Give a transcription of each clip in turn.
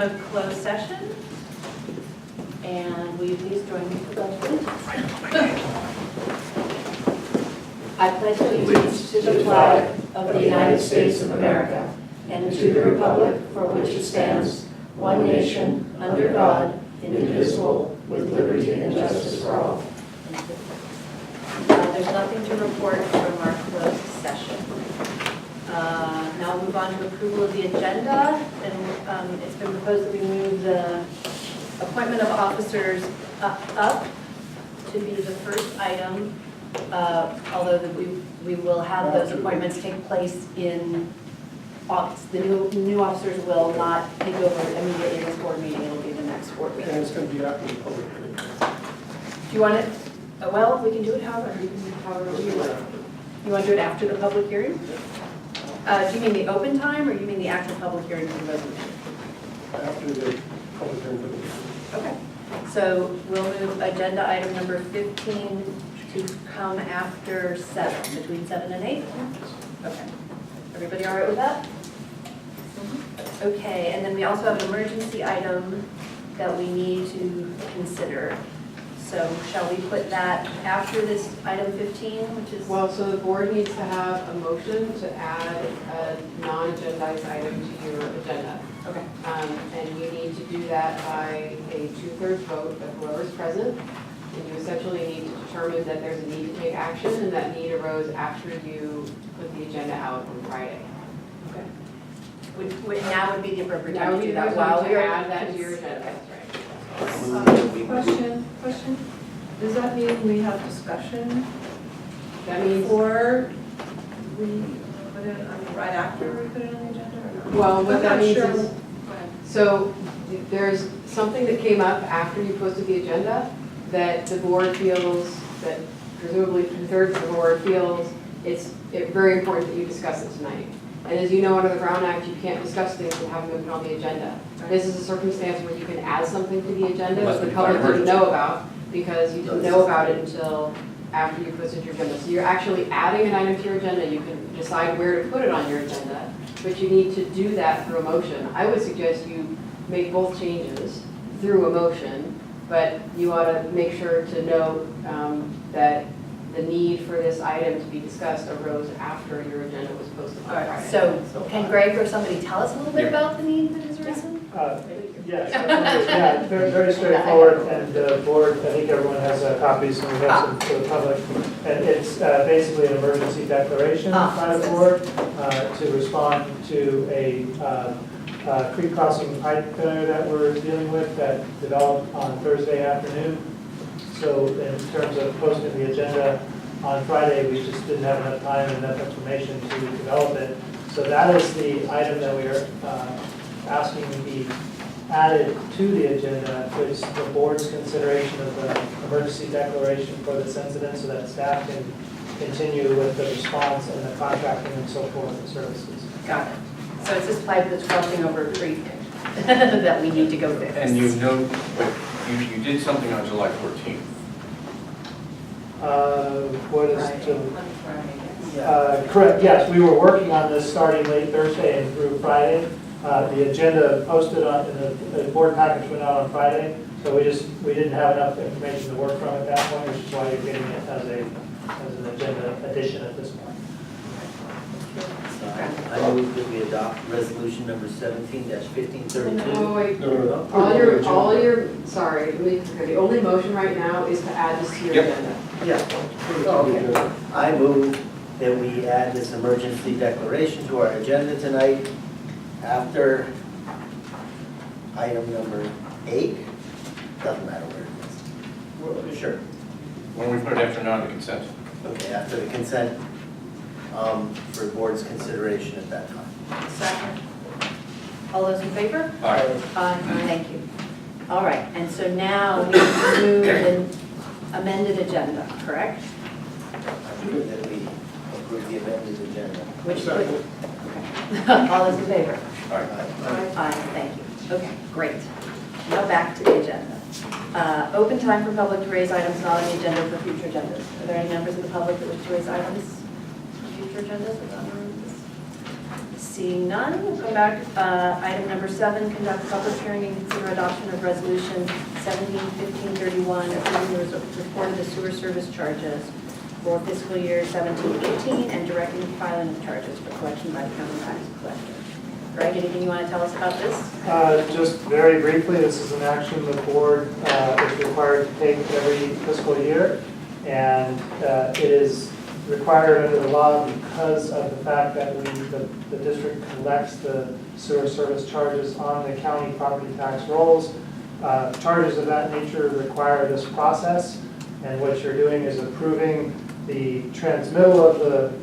out of closed session. And will you please join me for Pledge of Allegiance? I pledge allegiance to the flag of the United States of America and to the republic for which it stands, one nation, under God, indivisible, with liberty and justice for all. There's nothing to report from our closed session. Now we'll move on to approval of the agenda, and it's been proposed that we move the appointment of officers up to be the first item, although that we will have those appointments take place in August. The new officers will not take over immediately in this board meeting. It'll be the next board meeting. And it's going to be after the public hearing. Do you want it? Well, we can do it however you like. You want to do it after the public hearing? Do you mean the open time, or you mean the actual public hearing for the resolution? After the public hearing. Okay. So we'll move agenda item number 15 to come after 7, between 7 and 8? Okay. Everybody all right with that? Okay, and then we also have an emergency item that we need to consider. So shall we put that after this item 15, which is? Well, so the board needs to have a motion to add a non-agendized item to your agenda. Okay. And you need to do that by a 2/3 vote of whoever's present. And you essentially need to determine that there's a need to take action, and that need arose after you put the agenda out on Friday. Okay. Now would be the appropriate Now time would to be do the that time while to we are. add that to your agenda, that's right. Question, does that mean we have discussion That means, before we put it on, right after we put it on the agenda or not? well, what I'm that not means sure. is, Go ahead. so there's something that came up after you posted the agenda that the board feels, that presumably 2/3 of the board feels it's very important that you discuss it tonight. And as you know, under the Brown Act, you can't discuss things that haven't been put on the agenda. This is a circumstance where you can add something to the agenda that the public didn't know about, because you didn't know about it until after you posted your agenda. So you're actually adding an item to your agenda. You can decide where to put it on your agenda, but you need to do that through a motion. I would suggest you make both changes through a motion, but you ought to make sure to note that the need for this item to be discussed arose after your agenda was posted on All right, Friday. so can Greg or somebody tell us a little bit about the need that has arisen? Yes, yeah, very straightforward, and the board, I think everyone has copies, and we have some for the public. And it's basically an emergency declaration by the board to respond to a creek crossing pipe failure that we're dealing with that developed on Thursday afternoon. So in terms of posting the agenda on Friday, we just didn't have enough time and enough information to develop it. So that is the item that we are asking to be added to the agenda, which the board's consideration of the emergency declaration for this incident, so that staff can continue with the response and the contracting and so forth and services. Got it. So it's this pipe that's crossing over a creek that we need to go fix. And you know, but you did something on July 14th. What is Friday. to? On Friday, yes. Correct, yes, we were working on this starting late Thursday and through Friday. The agenda posted on, the board package went out on Friday, so we didn't have enough information to work from at that point, which is why you're getting it as an agenda addition at this point. I move that we adopt resolution number 17-1532. Oh, wait. No. Sorry, the only motion right now is to add this to your Yep. agenda. Yeah. Okay. I move that we add this emergency declaration to our agenda tonight after item number 8. Doesn't matter where it is. Sure. When we put it after non-consent. Okay, after the consent for board's consideration at that time. Second. All those in favor? All right. Aye. Thank you. All right, and so now we move an amended agenda, correct? I move that we approve the amended agenda. Which would, Second. okay. All those in favor? All right. Aye, thank you. Okay, great. Now back to the agenda. Open time for public to raise items not on the agenda for future agendas. Are there any members of the public that wish to raise items for future agendas or on this? Seeing none, we'll go back. Item number 7, conduct a public hearing and consider adoption of resolution 17-1531, approving the report of the sewer service charges for fiscal year 17-18 and directing the filing of charges for collection by the county tax collector. Greg, anything you want to tell us about this? Just very briefly, this is an action the board is required to take every fiscal year, and it is required under the law because of the fact that the district collects the sewer service charges on the county property tax rolls. Charges of that nature require this process, and what you're doing is approving the transmittal of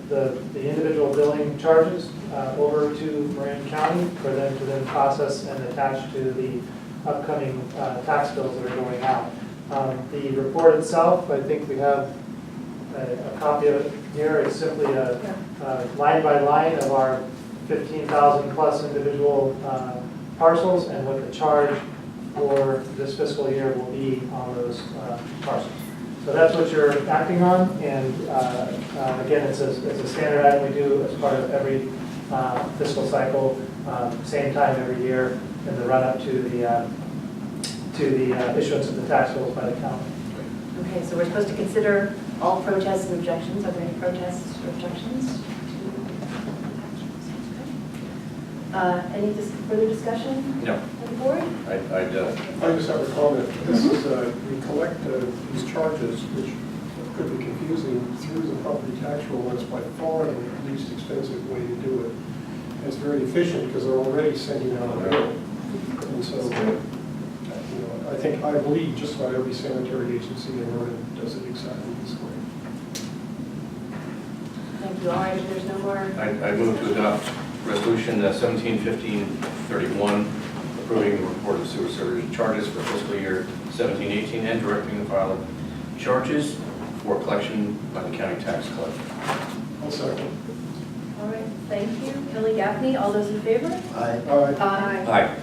the individual billing charges over to Marin County for them to then process and attach to the upcoming tax bills that are going out. The report itself, I think we have a copy of it here. It's simply a line by line of our 15,000 plus individual parcels and what the charge for this fiscal year will be on those parcels. So that's what you're acting on, and again, it's a standard item we do as part of every fiscal cycle, same time every year in the run-up to the issuance of the tax bills by the county. Okay, so we're supposed to consider all protests and objections. Are there any protests or objections? Any further discussion? No. Of the board? I just have a comment. This is, we collect these charges, which could be confusing, through the property tax roll, and it's by far the least expensive way to do it. And it's very efficient because they're already sending out a bill. And so, I believe just about every sanitary agency in Marin does it exactly this way. Thank you. All right, if there's no more. I move to adopt resolution 17-1531, approving the report of sewer service charges for fiscal year 17-18 and directing the file of charges for collection by the county tax collector. I'll second. All right, thank you. Kelly Gaffney, all those in favor? Aye. Aye.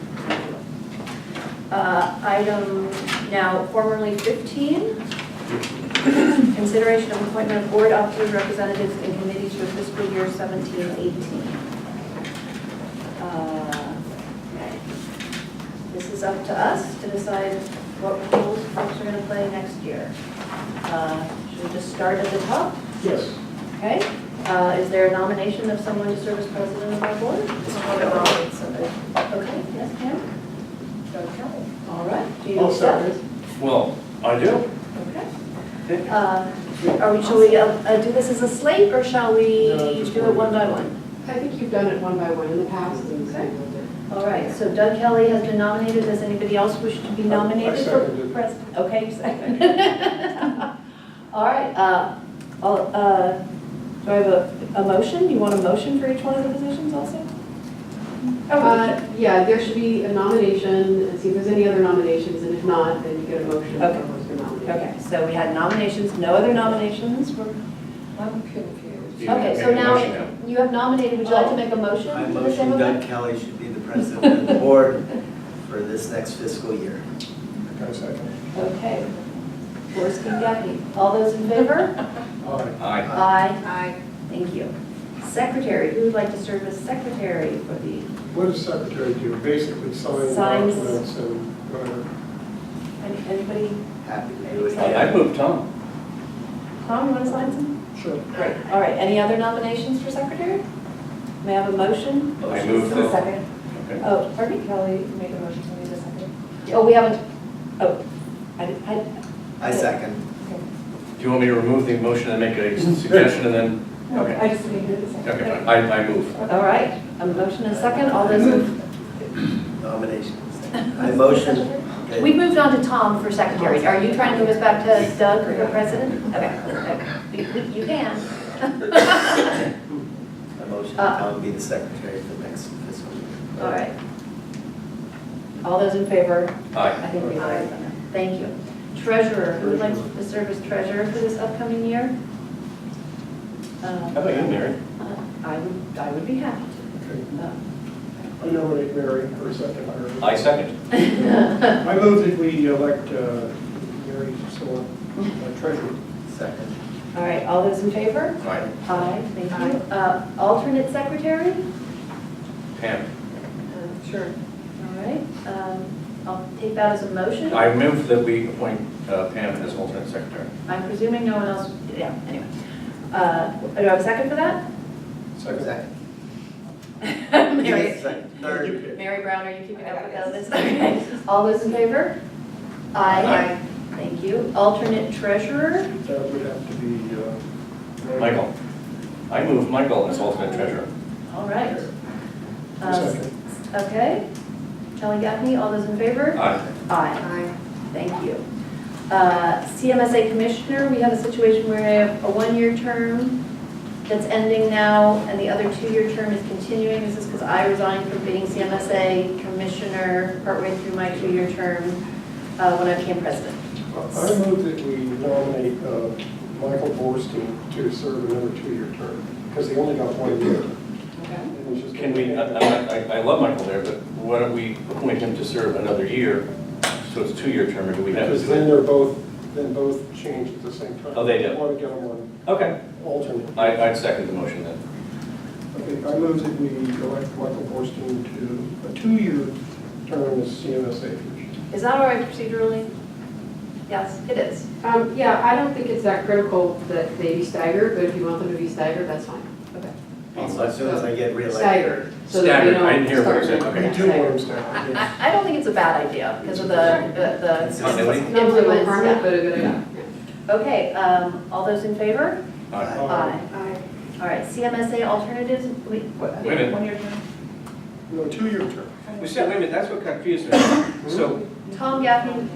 Item now formerly 15, consideration of appointment of board officers, representatives, and committees for fiscal year 17-18. This is up to us to decide what roles folks are going to play next year. Should we just start at the top? Yes. Okay. Is there a nomination of someone to serve as president of our board? Someone to nominate somebody. Okay, yes, Pam? Doug Kelly. All right. Do you I'll accept? second. Well, I do. Okay. Shall we do this as a slate, or shall we No, just do it one by one? I think you've done it one by one in the past. And Okay. All right, so Doug Kelly has been nominated. Does anybody else wish to be nominated I for seconded. president? Okay, you second. All right, do I have a motion? You want a motion for each one of the positions also? Yeah, there should be a nomination, and see if there's any other nominations, and if not, then you get a motion for Okay. who's been nominated. Okay, so we had nominations, no other nominations? I'm confused. You Okay, make so a now motion you have nominated. Would you like to make a motion? I to the motion same Doug effect? Kelly should be the president of the board for this next fiscal year. I second. Okay. Gorski and Gaffney. All those in favor? Aye. Aye. Aye. Thank you. Secretary, who would like to serve as secretary for the, What does secretary do? Basically sign Signs. documents and whatever. anybody? Happy to do it. I move Tom. Tom, you want to sign some? Sure. Great. All right, any other nominations for secretary? May I have a motion? I move that. Second. Okay. Oh, pardon me? Kelly make a motion to me to second. Oh, we haven't, oh, I second. Do you want me to remove the motion and make a suggestion and then? Okay. I just needed a second. Okay, fine. I move. all right. A motion and a second. All those in, Nominations. I motion. Okay. we moved on to Tom for secretary. Are you trying to move us back to Doug for president? Okay. You can. I motion Tom be the secretary for the next fiscal year. All right. All those in favor? I Aye. think we voted on that. Thank you. Treasurer, who would like to serve as treasurer for this upcoming year? How about you, Mary? I would be happy Okay. to. I nominate Mary for secretary. I second. I move that we elect Mary Sewell treasurer. Second. All right, all those in favor? Aye. Aye, thank you. Alternate secretary? Pam. Sure. All right, I'll take that as a motion. I move that we appoint Pam as alternate secretary. I'm presuming no one else, yeah, anyway. Do I have a second for that? Second. Mary, Third. Mary Brown, are you keeping up with this? Okay. All those in favor? Aye. Thank you. Alternate treasurer? That would have to be, Michael. I move Michael as alternate treasurer. All right. Second. Okay. Kelly Gaffney, all those in favor? Aye. Aye. Thank you. CMSA Commissioner, we have a situation where we have a one-year term that's ending now, and the other two-year term is continuing. This is because I resigned from being CMSA Commissioner partway through my two-year term when I became president. I move that we nominate Michael Borstein to serve another two-year term, because he only got 1 year. Okay. And he's just- Can we, I love Michael there, but why don't we appoint him to serve another year? So it's a two-year term, or do we have to Because do then it? they're both change at the same time. Oh, they do. I want to get them on Okay. alternate. I'd second the motion then. Okay, I move that we elect Michael Borstein to a two-year term as CMSA Commissioner. Is that all right procedurally? Yes, it is. Yeah, I don't think it's that critical that they be staggered, but if you want them to be staggered, that's fine. Okay. As soon as I get reelected. Staggered. So that we Staggered. I didn't hear what you start- said. Okay. Yeah, We do want staggered. him staggered, yes. I don't think it's a bad idea because of the Continuity? Not a little influence. requirement, Yeah. but a good idea. Okay, all those in favor? Aye. Aye. All right, CMSA alternatives, Wait a minute. one-year term. No, two-year term. We said, wait a minute, that's what confused me. So Tom Gaffney.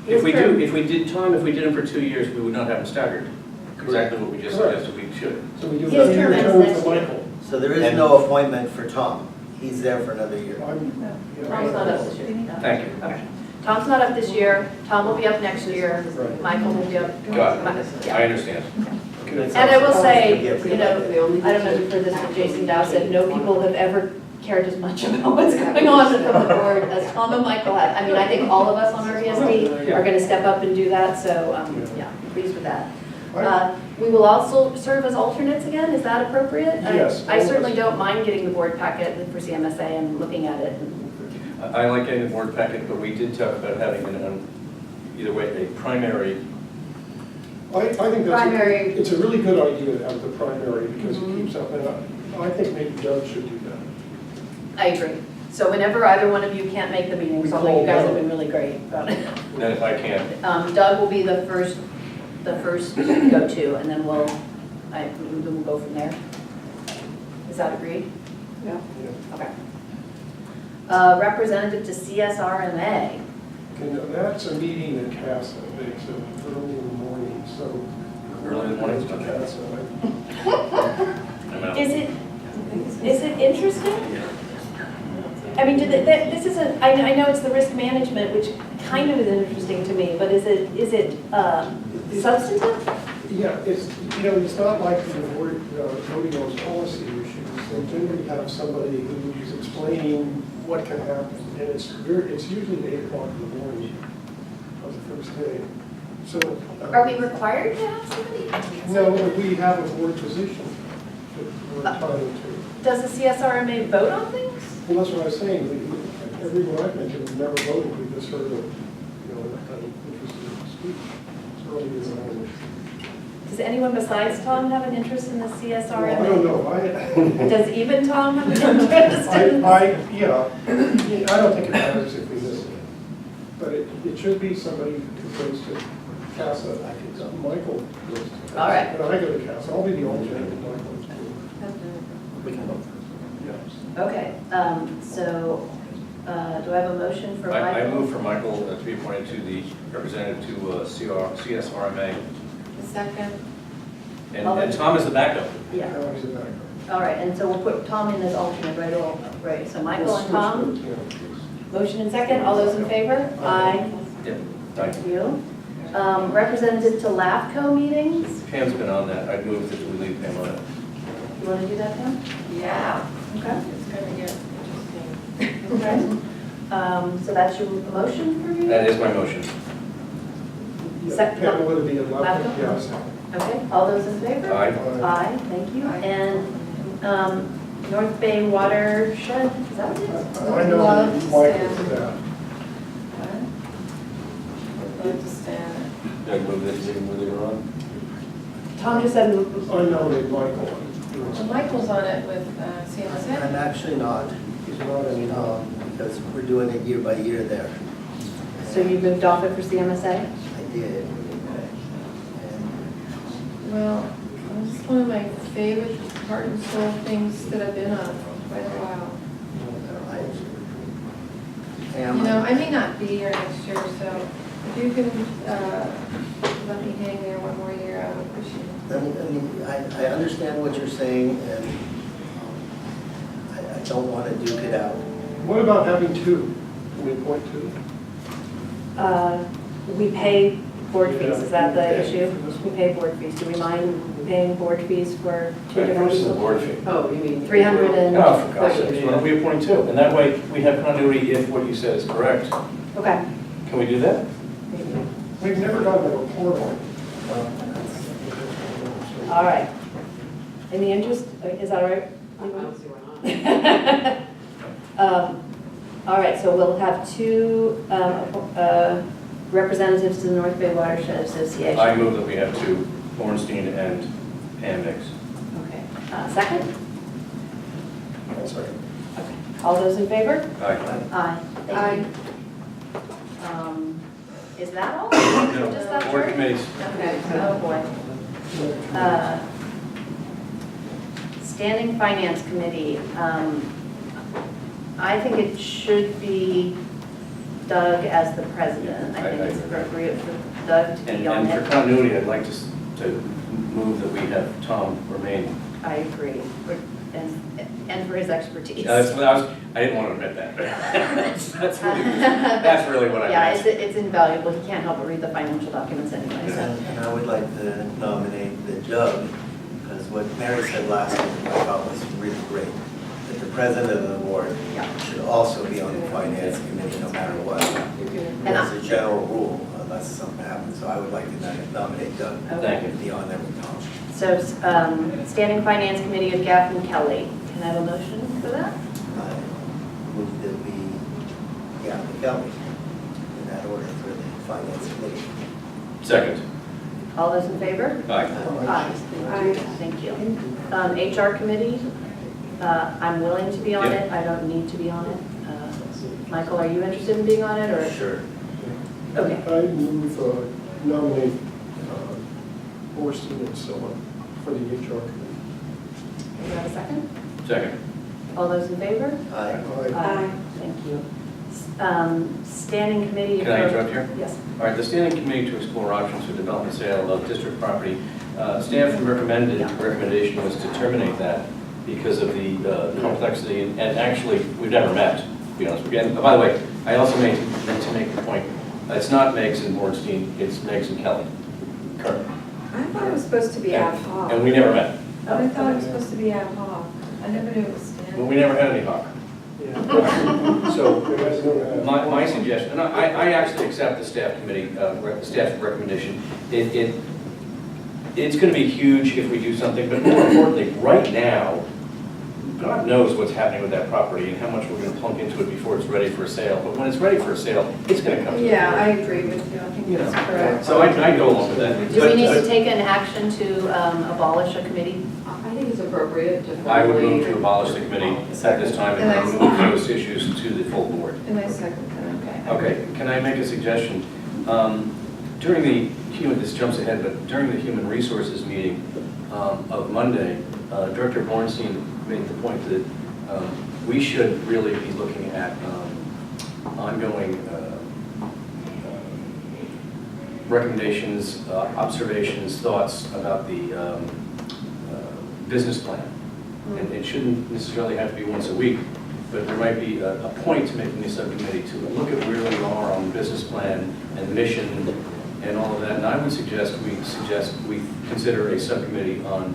if we term- if we did him for 2 years, we would not have him staggered. Exactly what we just Correct. suggested we should. So we do a His term two-year ends term next for year. Michael. So there is And- no appointment for Tom. He's there for another year. I'm- yeah, Tom's not up this year. No. Thank you. Okay. Tom's not up this year, Tom will be up next year, Right. Michael will be up. Got it. Yeah. I understand. Okay. And I will say, Yeah, you know, I don't know if you've heard this, but Jason Dow said, no people have ever cared as much about what's going on from the board as Tom and Michael have. I mean, I think all of us on RVSD are going to step up and do that, so, yeah, pleased with that. We will also serve as alternates again, is that appropriate? Yes. I certainly don't mind getting the board packet for CMSA and looking at it. I like getting the board packet, but we did talk about having either way, a primary. I think Primary. it's a really good idea to have the primary because it keeps up, and I think maybe Doug should do that. I agree. So whenever either one of you can't make the meetings, although you guys have been really great about it. Then if I can, Doug will be the first go-to, and then we'll go from there. Is that agreed? Yeah. Okay. Representative to CSRMA. And that's a meeting at CASA, it's early in the morning, so. Early in the morning, it's not bad. CASA, I'm out. Is it interesting? I mean, this is I know it's the risk management, which kind of is interesting to me, but is it substantive? Yeah, it's not like the voting on policy issues. They generally have somebody who's explaining what can happen, and it's usually 8 o'clock in the morning of the first day. So. Are we required to have somebody? No, but we have a board position that we're entitled to. Does the CSRMA vote on things? Well, that's what I was saying, everyone I've mentioned has never voted, we just heard of, interested in speech. It's early in the morning. Does anyone besides Tom have an interest in the Well, CSRMA? I don't know, Does even Tom have an interest in? I don't think it matters if we miss it, but it should be somebody who goes to CASA. I think Michael goes to CASA. All right. But I go to CASA, I'll be the alternate, and Michael is too. We can vote. Yes. Okay, so do I have a motion for Michael? I move for Michael to be appointed to the representative to CSRMA. Second. And Tom is the backup. Yeah, Now he's a backup. all right, and so we'll put Tom in as alternate, right, so Michael and Tom, motion and second, all those in favor? Aye. Yeah. Thank Thank you. Representative to LAFCO meetings, Pam's been on that. I move that we leave Pam on it. you want to do that, Pam? Yeah, Okay. it's gonna get interesting. Okay. So that's your motion for you? That is my motion. Pam would be a Laptop? laptop, yes. Okay, all those in favor? Aye. Aye, thank you. And North Bay Watershed, is that what it is? I know Love to Michael for stand. that. What? Would love to stand. I move this meeting where they were on. Tom just said, I nominate Michael. So Michael's on it with I'm CMSA. actually not, He's not any, because we're doing it year by year there. so you moved off it for CMSA? I did. Well, it's one of my favorite heart and soul things that I've been on for quite a while. You know, I may not be here next year, so if you can let me hang there one more year, I would appreciate it. I understand what you're saying, and I don't want to duke it out. what about having two? Can we appoint two? We pay board fees, is that the Yeah. issue? We pay board fees. Do we mind paying board fees for two How different much is the people? board fee? Oh, you mean? 300 and- Oh, for God's sakes, why don't we appoint two? And that way, we have continuity if what you said is correct. Okay. Can we do that? We've never gotten a report on it. All right. In the interest, is that all right? I don't see why not. All right, so we'll have two representatives to the North Bay Watershed Association. I move that we have two, Bornstein and Pam Mix. Okay. Second? One second. Okay. All those in favor? Aye. Aye. Thank Aye. you. Is that all? No, Just that board short? committees. Okay, oh boy. Standing Finance Committee, I think it should be Doug as the president. I think I it's agree. appropriate for Doug to be on And for it. continuity, I'd like to move that we have Tom remain. I agree, and for his expertise. That's what I didn't want to admit that, but that's really what I Yeah, meant. it's invaluable. He can't help but read the financial documents anyway, so. And I would like to nominate the Doug, because what Mary said last week, I thought was really great, that the president of the board Yeah. should also be on the finance committee, no matter what. And As a general rule, unless something happens, so I would like to nominate Doug. Thank you. to be on there with Tom. So, Standing Finance Committee of Gaff and Kelly. Can I have a motion for that? I move that we, Kelly, in that order for the finance committee. Second. All those in favor? Aye. Aye. Thank you. HR Committee, I'm willing to be on it. I don't need to be on it. Michael, are you interested in being on it, or? Sure. Okay. I move nominate Bornstein and Silla for the HR committee. Do you have a second? Second. All those in favor? Aye. Aye. Thank you. Standing Committee. Can I for- interrupt here? Yes. All right, the standing committee to explore options for development sale of district property. Staff recommendation was to terminate that because of the complexity, and actually, we've never met, to be honest with you. And by the way, I also meant to make the point, it's not Meg's and Bornstein, it's Meg's and Kelly. Correct. I thought it was supposed to be ad hoc. And we never met. I thought it was supposed to be ad hoc. I never knew it was Well, standing. we never had any talk. Yeah. So You guys never had- my suggestion, and I actually accept the staff committee, staff recommendation. It's going to be huge if we do something, but more importantly, right now, God knows what's happening with that property and how much we're going to plunk into it before it's ready for a sale. But when it's ready for a sale, it's going to come to the Yeah, I board. agree with you. I think You know, that's correct. So I go along with that. Do we need to But take an action to abolish a committee? I think it's appropriate to. I would move to abolish the committee at this time And I- and remove those issues to the full board. And I second that. Okay, can I make a suggestion? During the this jumps ahead, but during the Human Resources meeting of Monday, Director Bornstein made the point that we should really be looking at ongoing recommendations, observations, thoughts about the business plan. And it shouldn't necessarily have to be once a week, but there might be a point to making a subcommittee to look at where we are on the business plan and the mission and all of that. And I would suggest we consider a subcommittee on,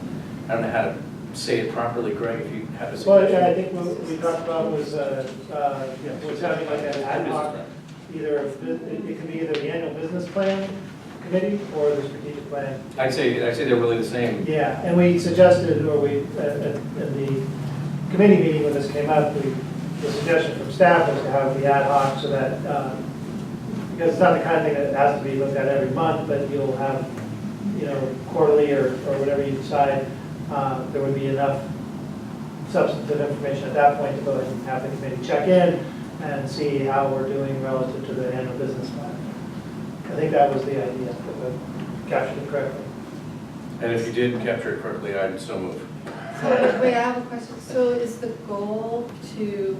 I don't know how to say it properly, Greg, if you have a Well, suggestion. yeah, I think what we talked about was, was having like an ad hoc, either, it could be either the annual business plan committee or the strategic plan. I'd say they're really the same. Yeah, and we suggested, or we, in the committee meeting when this came up, the suggestion from staff was to have the ad hoc so that, because it's not the kind of thing that has to be looked at every month, but you'll have, quarterly or whatever you decide, there would be enough substantive information at that point to go ahead and have the committee check in and see how we're doing relative to the annual business plan. I think that was the idea, if I captured it correctly. And if you did capture it correctly, I'd so move. So, wait, I have a question. So is the goal to,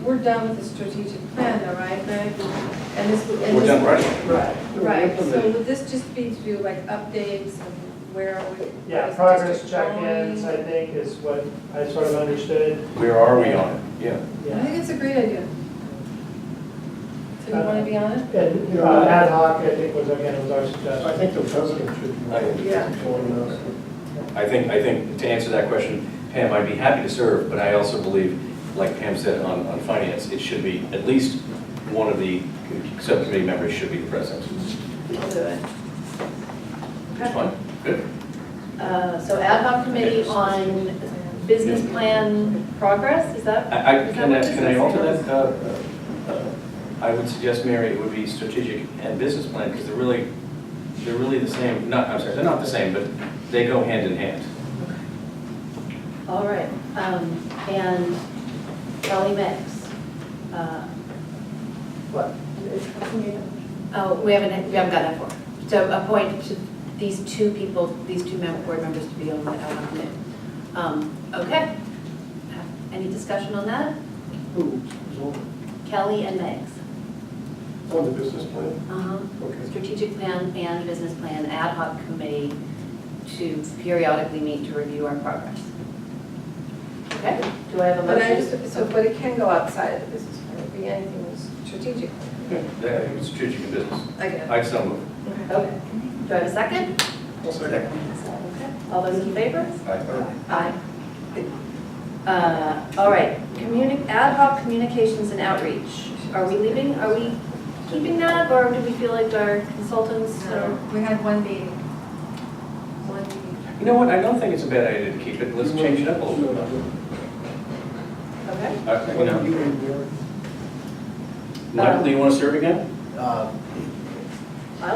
we're done with the strategic plan though, right, Greg? And this, We're done running. Right. Right, so would this just be to do like updates and where are we? Yeah, where's the progress district check-ins, going? I think, is what I sort of understood. Where are we on it? Yeah. I Yeah. think it's a great idea. So you want to be on it? And ad hoc, I think, was our I suggestion. think the president should be Yeah. joining us. I think to answer that question, Pam, I'd be happy to serve, but I also believe, like Pam said on finance, it should be, at least one of the subcommittee members should be the president. I'll do it. That's fine, good. So ad hoc committee on business plan progress, is that? is that Can what this I is? alter that? I would suggest, Mary, it would be strategic and business plan, because they're really the same, I'm sorry, they're not the same, but they go hand in hand. All right, and Kelly Mix. What? Oh, we haven't got that far. So appoint to these two people, board members to be on the ad hoc committee. Okay. Any discussion on that? Who? Kelly and Megs. On the business plan? Okay. Strategic plan and business plan ad hoc committee to periodically meet to review our progress. Okay, do I have a But motion? but it can go outside of the business plan, it could be anything that's strategic. Yeah, it's strategic and business. I get it. I'd so move. Okay, do I have a second? I'll second. Okay, all those in favor? Aye. Aye. All right, ad hoc communications and outreach. Are we keeping that, or do we feel like our consultants are? We had one meeting. You know what, I don't think it's a bad idea to keep it, let's change it up a little bit. Okay. You know, Michael, do you want to serve again? I'll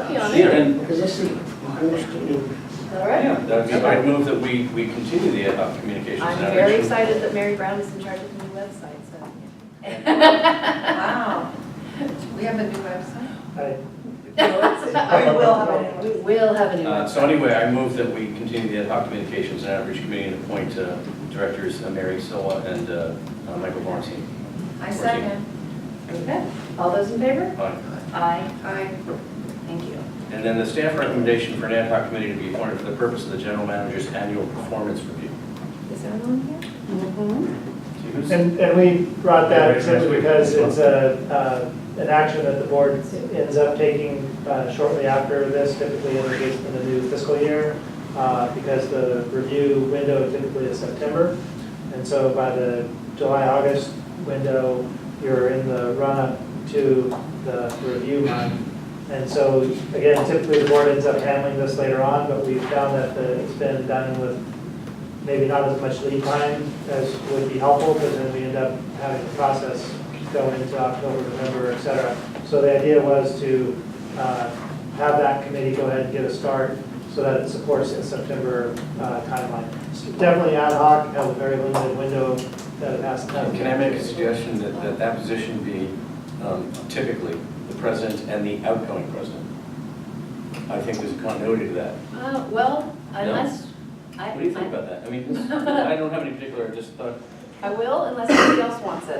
be on Yeah, it. and, Because this is, All right. yeah, I'd move that we continue the ad hoc communications. I'm and very outreach. excited that Mary Brown is in charge of the new website, so. Wow. We have a new website? We will have a new website. So anyway, I move that we continue the ad hoc communications and outreach committee and appoint directors Mary Silva and Michael Bornstein. I second. Okay, all those in favor? Fine. Aye. Aye. Thank you. And then the staff recommendation for an ad hoc committee to be appointed for the purpose of the general manager's annual performance review. Is that on here? See who's- And we brought that simply because it's an action that the board ends up taking shortly after this, typically in the new fiscal year, because the review window typically is September. And so by the July-August window, you're in the run-up to the review month. And so, again, typically the board ends up handling this later on, but we've found that it's been done with maybe not as much lead time as would be helpful, because then we end up having the process go into October, November, et cetera. So the idea was to have that committee go ahead and get a start so that it supports the September timeline. It's definitely ad hoc, has a very limited window that it has to have. Can I make a suggestion that position be typically the president and the outgoing president? I think there's a continuity to that. Well, unless, What do you think about that? I mean, I don't have any particular, I just thought, I will, unless somebody else wants it.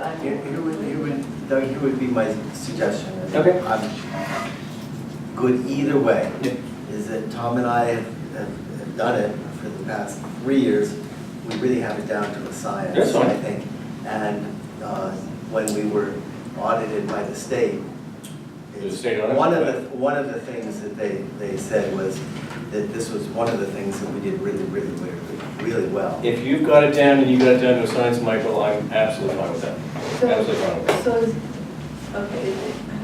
Doug, here would be my suggestion. Okay. I'm good either way. Yeah. Is that Tom and I have done it for the past 3 years. We really have it down to a science, That's fine. I think. And when we were audited by the state, The state audit? one of the things that they said was that this was one of the things that we did really well. if you've got it down and you got it down to a science, Michael, I'm absolutely fine with that. Absolutely fine with that. So, okay,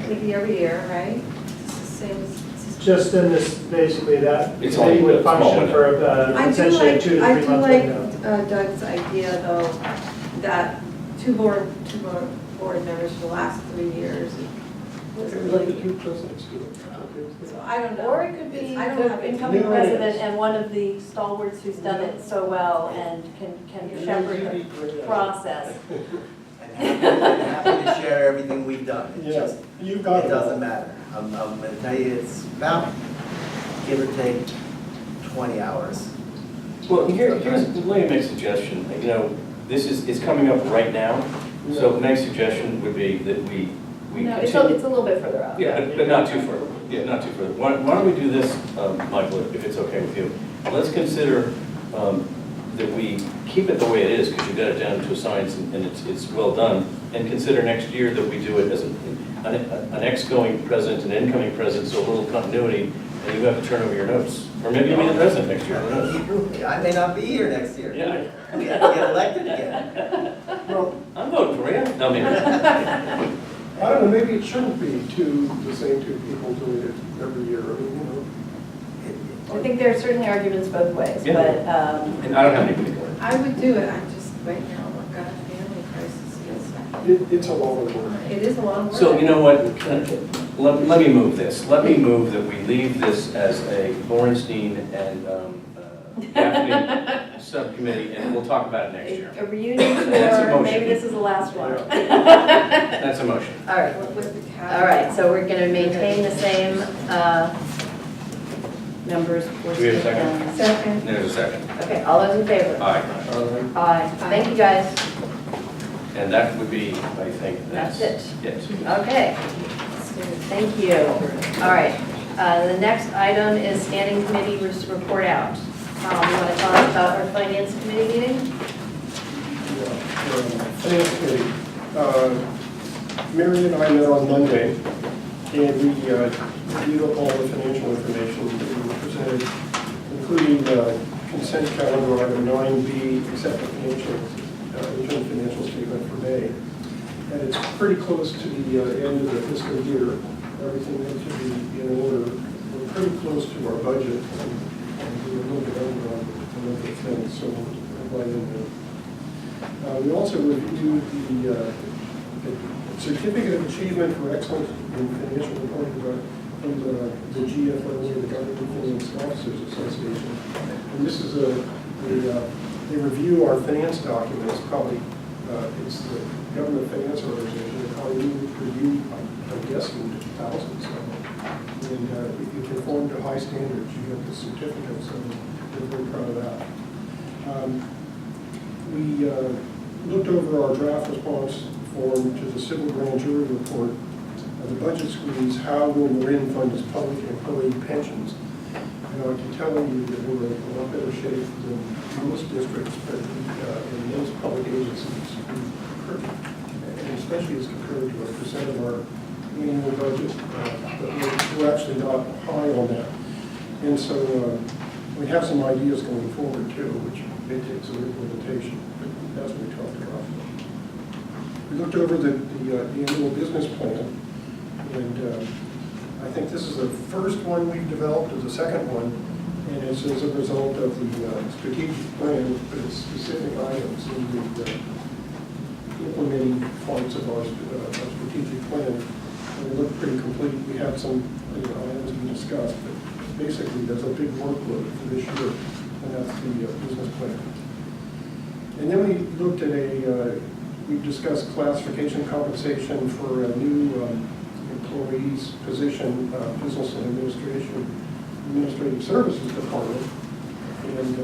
maybe every year, right? It's the same as, it's just in this, basically that It's committee only would a small function window. for essentially a 2 to 3 month window. Doug's idea, though, that two board members for the last 3 years. Was Okay, let the really- two presidents do it. Okay. So I don't know. Or it could be I don't the have it. incoming No, president yes. and one of the stalwarts who's done it so well and can shepherd the process. And happy to share everything we've done. It Yeah, just, you've got it it. doesn't matter. I'm gonna tell you, it's about, give or take, 20 hours. Well, here's, let me make a suggestion. You know, this is coming up right now, so my suggestion would be that we No, it's continue. a little bit further out. Yeah, but not too far. Yeah, not too far. Why don't we do this, Michael, if it's okay with you? Let's consider that we keep it the way it is, because you've got it down to a science and it's well done, and consider next year that we do it as an ex-going president and incoming president, so a little continuity, and you have to turn over your notes. Or maybe you'll be the president next year, who knows? I may not be here next year. Yeah. We have to get elected again. Well, I'm voting for you. No, maybe not. I don't know, maybe it shouldn't be the same two people doing it every year. I mean, I think there are certainly arguments both ways, Yeah. but, And I don't have anybody going. I would do it, I just, right now, I've got a family crisis. It's a long one. It is a long work. So you know what, let me move this. Let me move that we leave this as a Borenstein and Daphne subcommittee, and we'll talk about it next year. a reunion That's a tour, motion. maybe this is the last one. That's a motion. All right, With the caveat. all right, so we're gonna maintain the same, members. Do we have a second? Second. There's a second. Okay, all those in favor? Aye. Aye. Thank you, guys. And that would be, I think, That's it. Okay, thank you. All right, the next item is standing committee report out. You want to tell us about our finance committee meeting? Finance committee. Marin and I met on Monday, and we reviewed all the financial information that we were presented, including consent calendar item 9B, accept the interim financial statement for May. And it's pretty close to the end of the fiscal year. Everything should be in order. We're pretty close to our budget, and we're a little bit over on a number of things, so we're right in there. We also reviewed the Certificate of Achievement for Excellence in Financial Reporting from the GFO, the Government Finance Officers Association. And this is they review our finance documents, probably, it's the Government Finance Organization, they probably review, I'm guessing, thousands of them. And if you conform to high standards, you get the certificate, so we're very proud of that. We looked over our draft response form to the civil grand jury report, the budget squeeze, how will Marin fund its public employee pensions? And I can tell you that we're in a lot better shape than most districts, but in most public agencies, and especially as compared to a percent of our annual budget, but we're actually not high on that. And so we have some ideas going forward too, which may take some implementation, but that's what we talked about. We looked over the annual business plan, and I think this is the first one we've developed, or the second one, and it's as a result of the strategic plan, but it's specific items in the implementing parts of our strategic plan. And it looked pretty complete. We had some items we discussed, but basically there's a big workload for this year, and that's the business plan. And then we looked at we discussed classification compensation for a new employee's position, business and administrative services department. And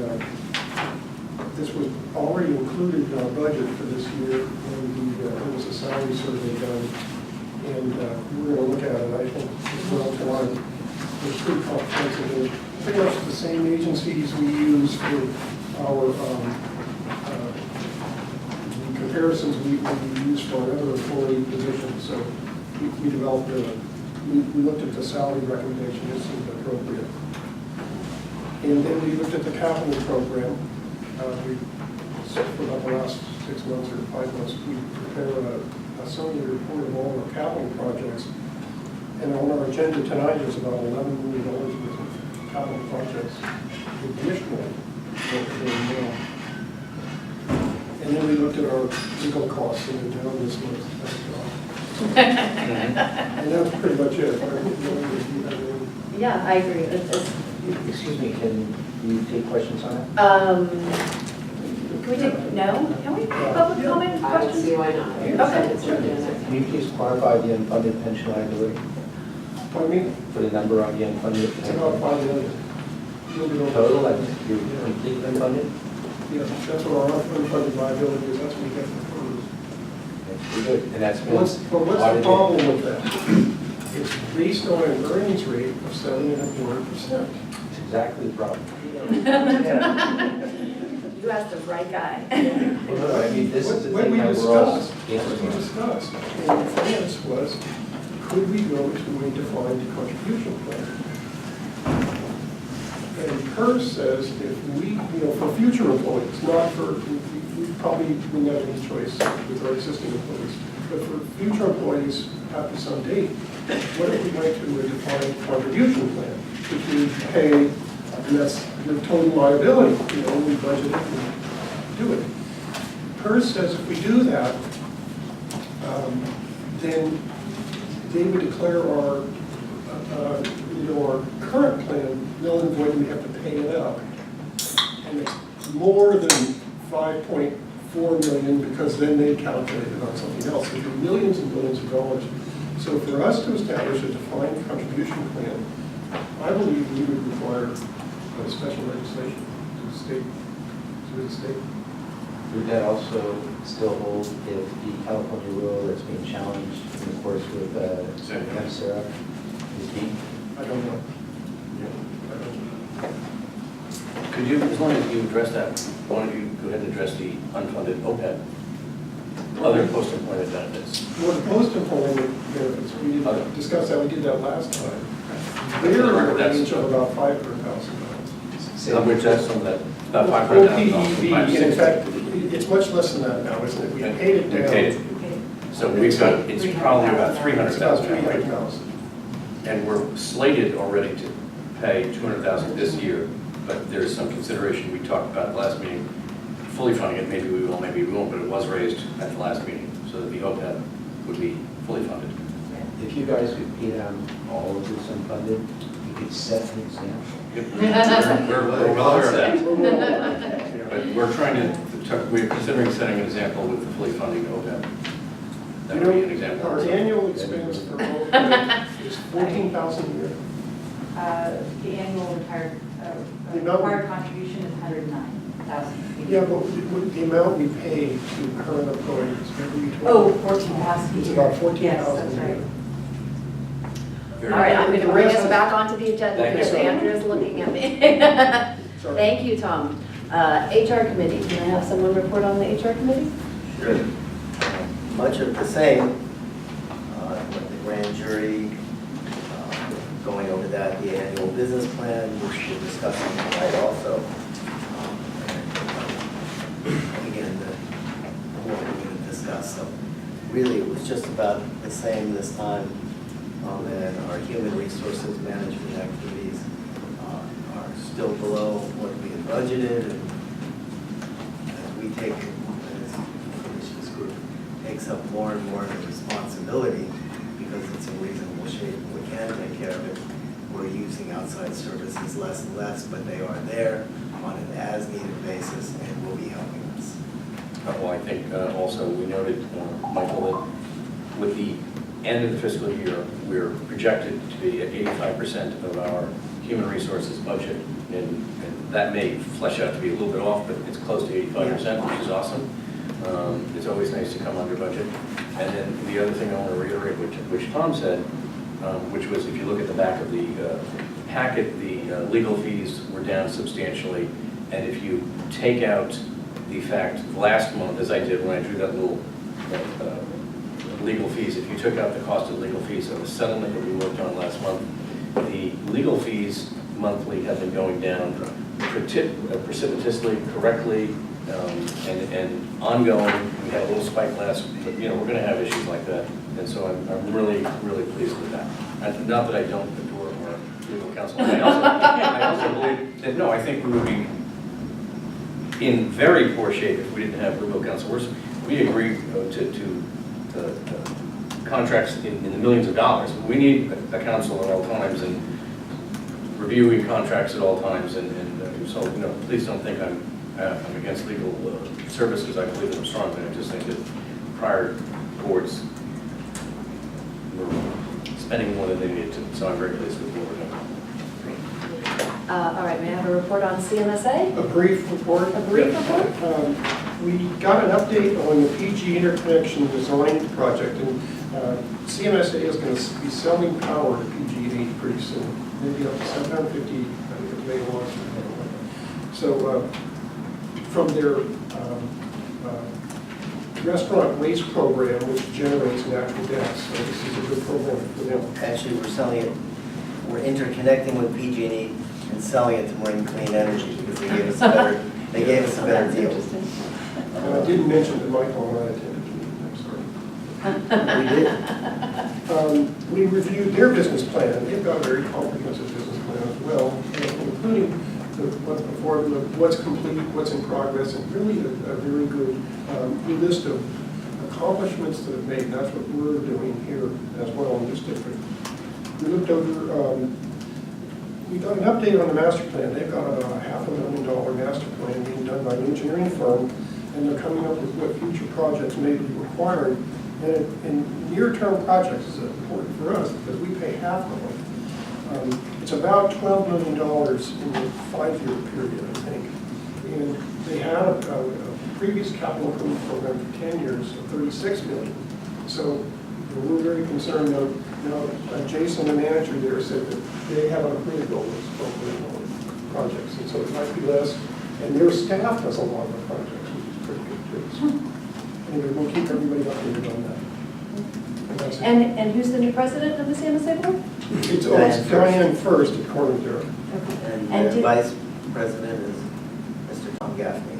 this was already included in our budget for this year when there was a salary survey done. And we're going to look at it, I think, as well tonight. It's pretty comprehensive. It's pretty much the same agencies we use for our comparisons we use for other employee positions. So we developed we looked at the salary recommendation, it seemed appropriate. And then we looked at the capital program. For about the last 6 months or 5 months, we prepare a summary report of all our capital projects. And on our agenda tonight is about $11 million worth of capital projects, additional what we're doing now. And then we looked at our legal costs and they're down this month. And that's pretty much it. I don't know if you have any- Yeah, I agree. Excuse me, can you take questions on it? Can we take, no? Can we, public comment I don't questions? see why not. Okay, Sure. Can you please quantify the unfunded pension liability? I mean, For the number on the unfunded? it's about $5 million. You'll be over. Total, like you're completely unfunded? Yeah, that's what our unfunded liability is, that's what we get from cruise. That's pretty good, and that's been What's the audited. problem with that? It's based on an earnings rate of 7.25%. It's exactly the problem. You asked the right guy. Well, no, I mean, this is the What thing we that we're all. discussed in finance was, could we go to a defined contribution plan? And PERS says if we, for future employees, not for, we probably wouldn't have any choice with our existing employees, but for future employees after some date, what if we went to a defined contribution plan, which we pay, and that's the total liability, we budget it and do it. PERS says if we do that, then they would declare our current plan null and void, and we have to pay it out. And it's more than 5.4 million because then they calculate it on something else. There's millions and millions of dollars. So for us to establish a defined contribution plan, I believe we would require a special legislation to the state. Would that also still hold if the California rule that's being challenged in the course with Sarah is beat? I don't know. I don't know. Could you, as long as you address that, why don't you go ahead and address the unfunded OPEB, other post-employment benefits? Well, the post-employment benefits, we didn't discuss that, we did that last time. They're in the range of about $500,000. Of which that's some of that, about $500,000. In fact, it's much less than that now, isn't it? We paid it We down. paid it. So we've got, it's probably about It's about $300,000, right? $300,000. And we're slated already to pay $200,000 this year, but there's some consideration we talked about at the last meeting, fully funding it, maybe we will, maybe we won't, but it was raised at the last meeting, so that the OPEB would be fully funded. If you guys could pay down all of this unfunded, you could set an example. We're well aware of that, Yeah. but we're trying to, we're considering setting an example with the fully funding OPEB. That would be an example. Our annual expense for OPEB is $14,000 a year. The annual retired, The amount- required contribution is 109,000. Yeah, but the amount we pay to current employees, maybe we Oh, 14,000. It's about 14,000 Yes, a that's year. right. Very All right, I'm going to bring us Yes. back onto the agenda Thank because you. Andrea's looking at me. Sorry. Thank you, Tom. HR committee, can I have someone report on the HR committee? Sure. Much of the same, with the grand jury, going over that, the annual business plan, which we're discussing tonight also. Again, what we're going to discuss, so really it was just about the same this time. And our human resources management activities are still below what we had budgeted, and as we take, as this group takes up more and more of the responsibility, because it's in reasonable shape, we can take care of it. We're using outside services less and less, but they are there on an as-needed basis and will be helping us. Well, I think also we noted, Michael, that with the end of the fiscal year, we're projected to be at 85% of our human resources budget, and that may flesh out to be a little bit off, but it's close to 85%, which is awesome. It's always nice to come under budget. And then the other thing I want to reiterate, which Tom said, which was if you look at the back of the packet, the legal fees were down substantially, and if you take out the fact last month, as I did when I drew that little legal fees, if you took out the cost of legal fees of the settlement that we worked on last month, the legal fees monthly have been going down precipitously, correctly, and ongoing. We had a little spike last, but we're going to have issues like that And so I'm really, really pleased with that. And not that I don't adore our legal counsel. I also believe that, no, I think we would be in very poor shape if we didn't have legal counsel. We agree to contracts in the millions of dollars. We need a counsel at all times and reviewing contracts at all times. And so, please don't think I'm against legal services. I believe them strongly. I just think that prior boards were spending more than they needed to. So I'm very pleased with what we're doing. All right, may I have a report on CMSA? A brief report. A brief report? We got an update on the PG interconnection design project, and CMSA is going to be selling power to PG&E pretty soon, maybe up to 750, I think it's megawatts. So from their restaurant waste program, which generates natural gas, so this is a good program for them. Actually, we're selling it, we're interconnecting with PG&E and selling it to Marin Clean Energy because they gave us a better, That's deal. interesting. I didn't mention that Michael and I attended the meeting, I'm sorry. We did. We reviewed their business plan. They've got a very comprehensive business plan as well, including what's complete, what's in progress, and really a very good list of accomplishments that have made. That's what we're doing here as well, and just different. We looked over, we got an update on the master plan. They've got about a $500,000 master plan being done by an engineering firm, and they're coming up with what future projects may be required. And near-term projects is important for us because we pay half of them. It's about $12 million in the 5-year period, I think. And they had a previous capital improvement program for 10 years of $36 million. So we're very concerned. Jason, the manager there, said that they have a clear goal of $12 million projects, and so it might be less. And their staff does a lot of the projects, which is pretty good too. So anyway, we'll keep everybody updated on that. And that's it. And who's the new president of the CMSA board? It's Diane first at Corner Derek. And And the did- vice president is Mr. Tom Gaffney.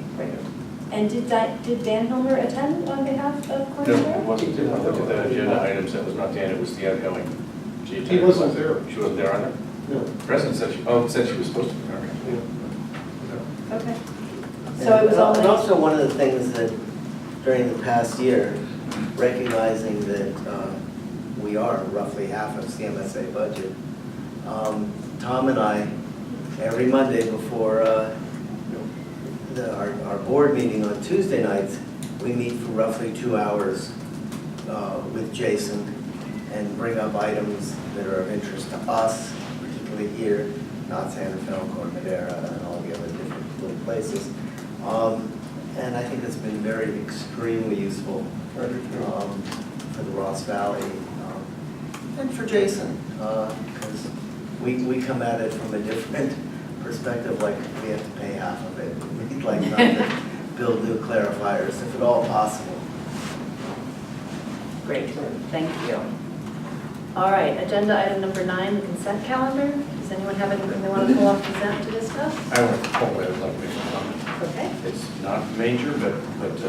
And did Dan Hilmer attend on behalf of No, Corsair? it wasn't. I looked at the agenda items. That was not Dan. It was the outgoing. She He attended. wasn't there. She wasn't there either? No. The president said said she was supposed to be there. Yeah. Okay. So it was And only, also one of the things that during the past year, recognizing that we are roughly half of CMSA budget, Tom and I, every Monday before our board meeting on Tuesday nights, we meet for roughly 2 hours with Jason and bring up items that are of interest to us, particularly here, not Santa Fe, or Madera, and all the other different little places. And I think it's been very extremely useful for the Ross Valley and for Jason, because we come at it from a different perspective, like we have to pay half of it. We'd like not to build new clarifiers, if at all possible. great, thank you. All right, agenda item number 9, the consent calendar. Does anyone have anything they want to pull off consent to discuss? I want to pull away, I'd like to make a comment. Okay. It's not major, but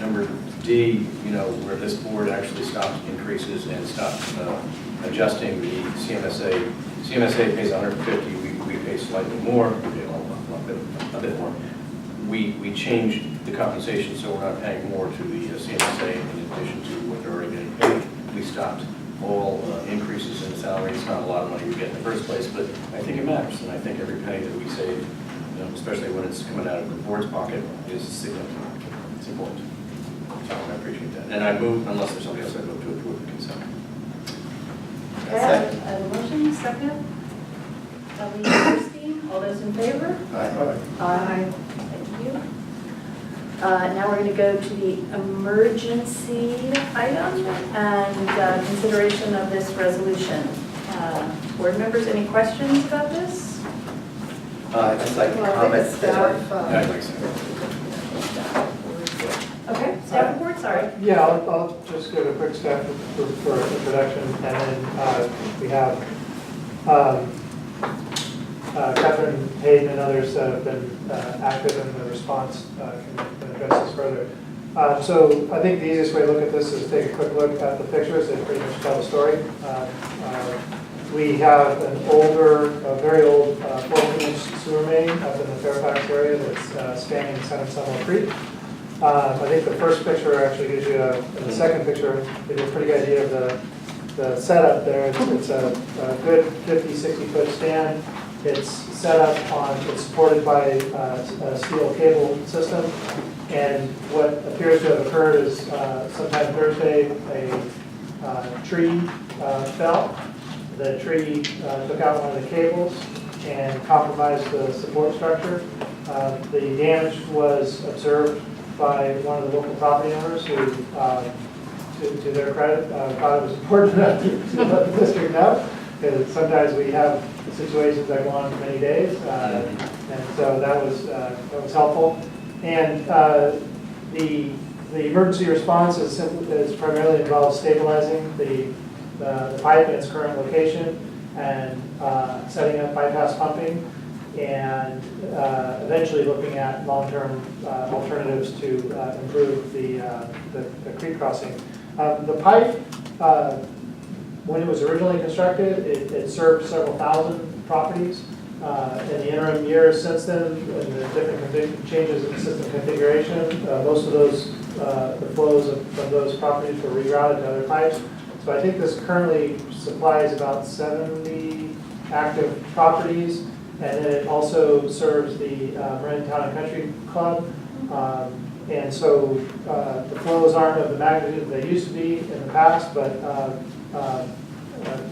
number D, where this board actually stopped increases and stopped adjusting the CMSA. CMSA pays 150, we pay slightly more, we pay a bit more. We changed the compensation, so we're not paying more to the CMSA in addition to what they're already getting paid. We stopped all increases in salary. It's not a lot of money we get in the first place, but I think it matters, and I think every penny that we save, especially when it's coming out of the board's pocket, is significant. It's important. So I appreciate that. And I move, unless there's somebody else, I move to approve the consent. Okay, I have a motion, second. Ellie Christine, all those in favor? Aye. Aye. Thank you. Now we're going to go to the emergency item and consideration of this resolution. Board members, any questions about this? I'd just like to comment. Yeah, I'd like to say. Okay, staff report, sorry. Yeah, I'll just give a quick staff for introduction, and then we have Catherine Hayden and others that have been active in the response can address this further. So I think the easiest way to look at this is take a quick look at the pictures. They pretty much tell the story. We have an older, a very old 14-inch sewer main up in the Fairfax area that's spanning Sanitary Creek. I think the first picture actually gives you the second picture gives you a pretty good idea of the setup there. It's a good 50, 60-foot stand. It's set up on, it's supported by a steel cable system. And what appears to have occurred is sometime Thursday, a tree fell. The tree took out one of the cables and compromised the support structure. The damage was observed by one of the local property owners who, to their credit, thought it was important enough to let the district know, because sometimes we have situations that go on for many days, and so that was helpful. And the emergency response is primarily involves stabilizing the pipe in its current location and setting up bypass pumping, and eventually looking at long-term alternatives to improve the creek crossing. The pipe, when it was originally constructed, it served several thousand properties. In the interim years since then, and the different changes in the system configuration, most of those, the flows from those properties were rerouted to other pipes. So I think this currently supplies about 70 active properties, and then it also serves the Marin Town and Country Club. And so the flows aren't of the magnitude they used to be in the past, but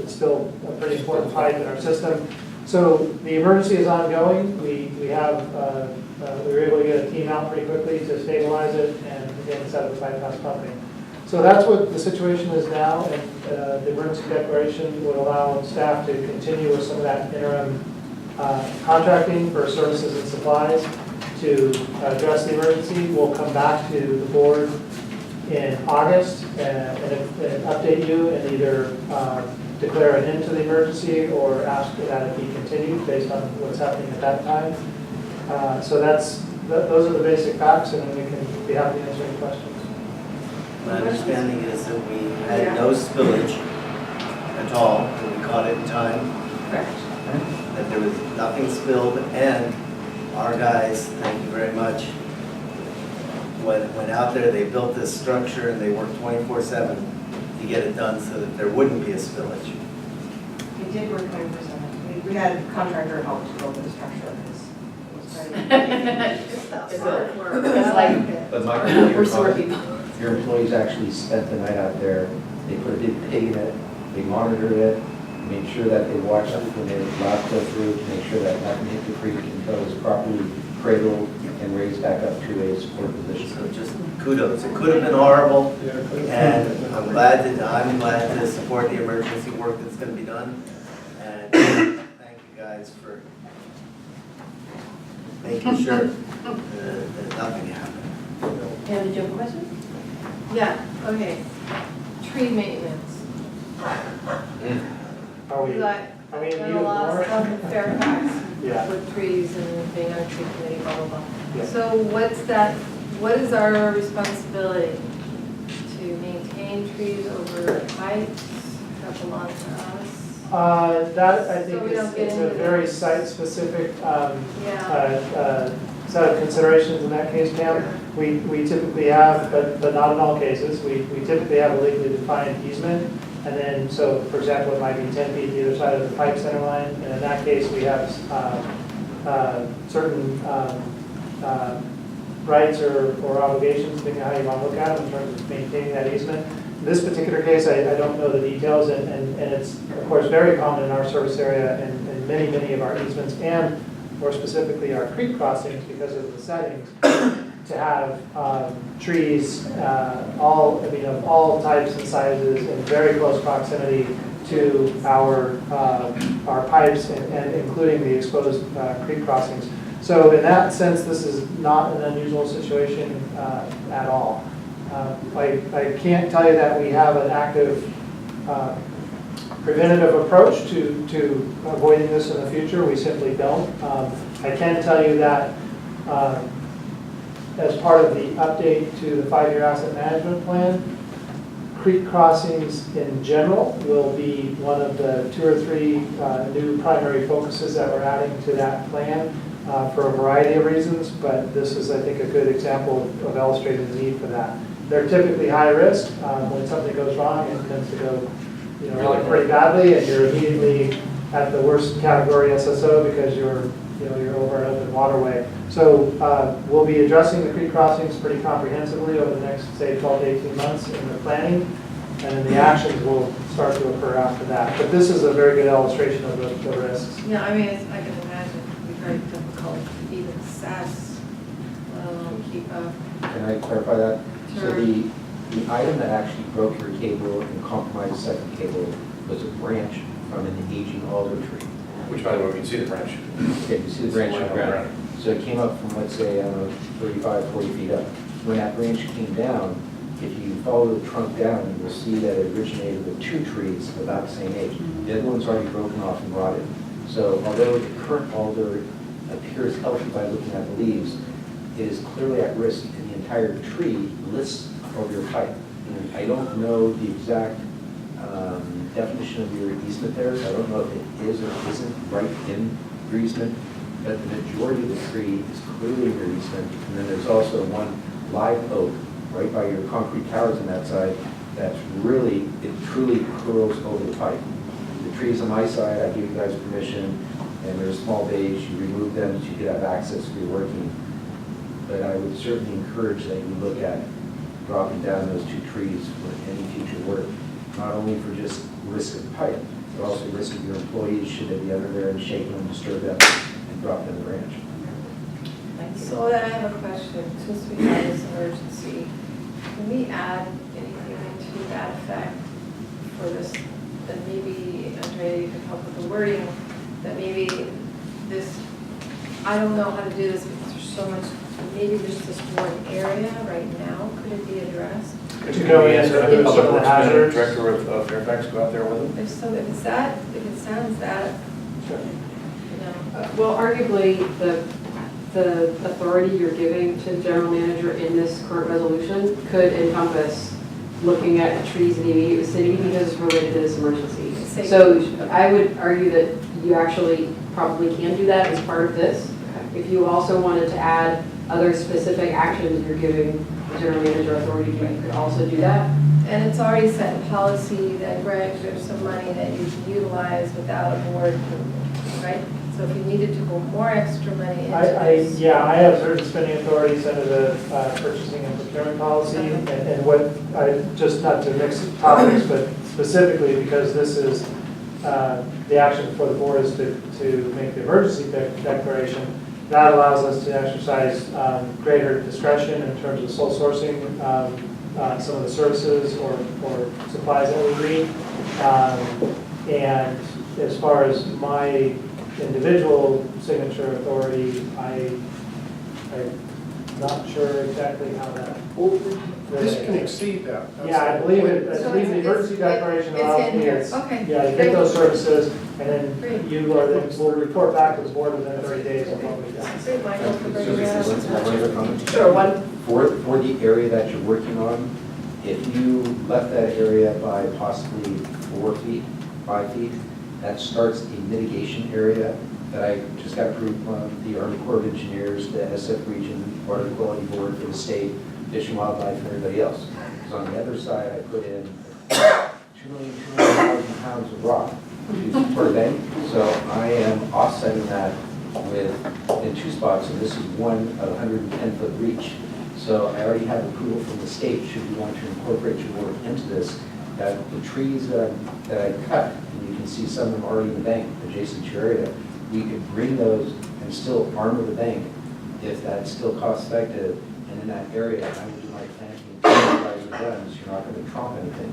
it's still a pretty important pipe in our system. So the emergency is ongoing. We were able to get a team out pretty quickly to stabilize it and again set up the bypass pumping. So that's what the situation is now, and the emergency declaration would allow staff to continue with some of that interim contracting for services and supplies to address the emergency. We'll come back to the board in August and update you and either declare an end to the emergency or ask that it be continued based on what's happening at that time. So those are the basic facts, and then we can be happy to answer any questions. My understanding is that we had no spillage at all, that we caught it in time, Correct. that there was nothing spilled, and our guys, thank you very much, went out there, they built this structure, and they worked 24/7 to get it done so that there wouldn't be a spillage. We did work 24/7. We had a contractor help to build the structure. It's hard work. It's like, But Michael, we're sewer people. Your employees actually spent the night out there. They put a big pig in it, they monitored it, made sure that they watched it when they allowed to go through to make sure that nothing hit the creek until it was properly cradled and raised back up to a support position. So just kudos. It could have been horrible, Yeah, and I'm glad to support the emergency work that's going to be done. And thank you guys for making sure that nothing happened. Pam, did you have a question? Yeah, okay. Tree maintenance. Are we? Like, I mean, been you a lot of more? stuff in Fairfax Yeah. with trees and being on a tree committee, blah, blah, blah. Yeah. So what is our responsibility? To maintain trees over pipes that belong to us? That I So think we don't get is a into very that. site-specific Yeah. set of considerations in that case, Pam. We typically have, but not in all cases, we typically have a legally defined easement. And then, so for example, it might be 10 feet either side of the pipe center line. And in that case, we have certain rights or obligations, depending on how you want to look at them in terms of maintaining that easement. In this particular case, I don't know the details, and it's, of course, very common in our service area and many of our easements, and more specifically our creek crossings because of the settings, to have trees, of all types and sizes in very close proximity to our pipes and including the exposed creek crossings. So in that sense, this is not an unusual situation at all. I can't tell you that we have an active preventative approach to avoiding this in the future. We simply don't. I can tell you that as part of the update to the 5-year asset management plan, creek crossings in general will be one of the 2 or 3 new primary focuses that we're adding to that plan for a variety of reasons, but this is, I think, a good example of illustrating the need for that. They're typically high risk. When something goes wrong, it tends to go wrong pretty badly, and you're immediately at the worst category SSO because you're over an open waterway. So we'll be addressing the creek crossings pretty comprehensively over the next, say, 12 to 18 months in the planning, and then the actions will start to occur after that. But this is a very good illustration of the risks. Yeah, I mean, I can imagine it'd be very difficult to even assess, let alone keep up. Can I clarify that? So Sure. the item that actually broke your cable and compromised the second cable was a branch from an aging alder tree. Which, by the way, we can see the branch. Okay, you see the branch on the ground. So it came up from, let's say, I don't know, 35, 40 feet up. When that branch came down, if you follow the trunk down, you will see that it originated with 2 trees about the same age. The other one's already broken off and rotted. So although the current alder appears healthy by looking at the leaves, it is clearly at risk, and the entire tree lists over your pipe. I don't know the exact definition of your easement there, so I don't know if it is or isn't right in your easement, but the majority of the tree is clearly in your easement, and then there's also one live oak right by your concrete towers on that side that's really, it truly curls over the pipe. The trees on my side, I give you guys permission, and there's small bays, you remove them so you can have access for your working. But I would certainly encourage that you look at dropping down those 2 trees for any future work, not only for just risk of pipe, but also risk of your employees should they be under there and shake them, disturb them, and drop them the branch. So then I have a question, since we have this emergency, can we add anything to that effect for this, that maybe, Andrea, you can help with the wording, that maybe this, I don't know how to do this because there's so much, maybe there's this one area right now, could it be addressed? To go in and Public do some of the Works hazards. Director of Fairfax go out there with them? If so, if it's that, if it sounds that, Sure. you know. Well, arguably, the authority you're giving to the general manager in this current resolution could encompass looking at trees in the immediate vicinity because it's related to this emergency. Safety. So I would argue that you actually probably can do that as part of this. If you also wanted to add other specific actions you're giving the general manager authority to, you could also do that. And it's already set in policy that, Greg, there's some money that you can utilize without a board approval, right? So if you needed to go more extra money into this. I have certain spending authorities under the purchasing and procurement policy, and what, just not to mix topics, but specifically because this is, the action for the board is to make the emergency declaration, that allows us to exercise greater discretion in terms of sole sourcing some of the services or supplies that we need. And as far as my individual signature authority, I'm not sure exactly how that. Well, this can exceed that. That's Yeah, I the believe point. it, I believe the emergency declaration It's allows in me, here. it's, Okay. yeah, you get those services, and Great. then you are, then we'll report back to the board within 30 days of what we've done. Great, Michael, for bringing that up. One other comment? Sure, one. For the area that you're working on, if you left that area by possibly 4 feet, 5 feet, that starts a mitigation area that I just got approved from the Army Corps of Engineers, the SF Region, Water Quality Board for the state, Fish and Wildlife, and everybody else. So on the other side, I put in 2,200,000 pounds of rock per bank. So I am offsetting that in 2 spots, and this is one of 110-foot reach. So I already have approval from the state, should you want to incorporate your work into this, that the trees that I cut, and you can see some of them already in the bank adjacent to your area, we could bring those and still armor the bank if that's still cost effective. And in that area, I would do my planting and fertilizer guns, you're not going to trump anything.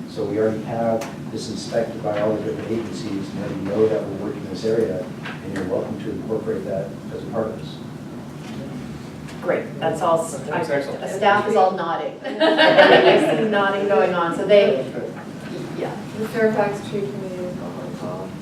So we already have this inspected by all the different agencies, and then you know that we're working in this area, and you're welcome to incorporate that as a part of this. Great, that's all, That's excellent. staff is all nodding. There's some nodding going on, so they, yeah. The Fairfax Tree Committee is not involved.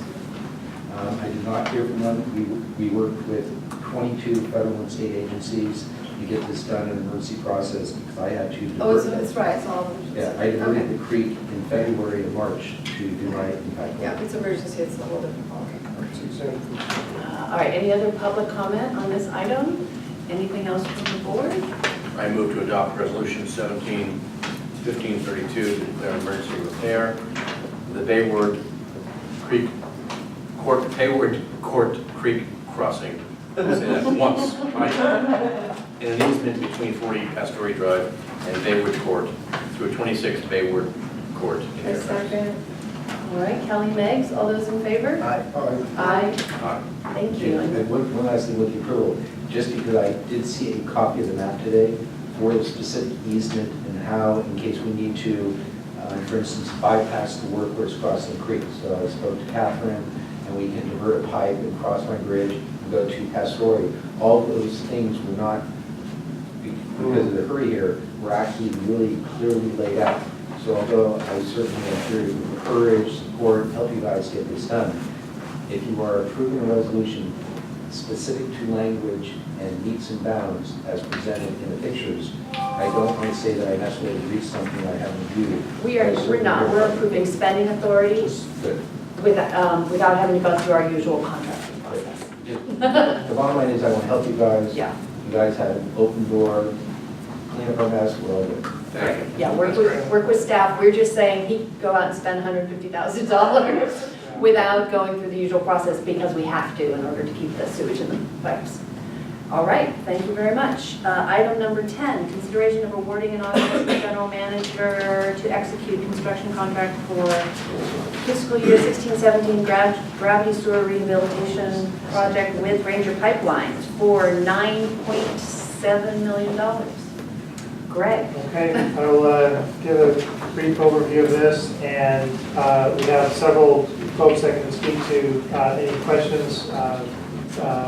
I did not hear from them. We worked with 22 federal and state agencies you get this done in an emergency process, because I had to Oh, divert. it's right, it's all. Yeah, I diverted Okay. the creek in February and March to do my impact. Yeah, if it's emergency, it's a whole different ballgame. It's exempt. All right, any other public comment on this item? Anything else from the board? I move to adopt resolution 17-1532 to declare emergency repair. The Bayward Court Creek crossing. I'll say that once, right? In an easement between 40 Astoria Drive and Bayward Court through 26 Bayward Court. in A Fairfax. second. All right, Kelly, Megs, all those in favor? Aye. Aye. Aye. Thank you. And one last thing with the approval, just because I did see a copy of the map today for the specific easement and how, in case we need to, for instance, bypass the work where it's crossing the creek. So I spoke to Catherine, and we can divert a pipe and cross my bridge and go to Astoria. All of those things were not, because of the hurry here, were actually really clearly laid out. So although I certainly am here to encourage, support, help you guys get this done, if you are approving a resolution specific to language and meets and bounds as presented in the pictures, I don't want to say that I necessarily read something I haven't viewed. We're not, we're approving spending authority Good. without having to go through our usual contracting process. The bottom line is I want to help you guys. Yeah. You guys had an open door, clean up our mess, we're all good. Thank you. Yeah, work with staff. We're just saying he could go out and spend $150,000 without going through the usual process because we have to in order to keep the sewage in the pipes. All right, thank you very much. Item number 10, consideration of awarding an authorizing the general manager to execute construction contract for fiscal year 16-17 gravity sewer rehabilitation project with Ranger Pipelines for $9.7 million. Greg. Okay, I will give a brief overview of this, and we have several folks that can speak to any questions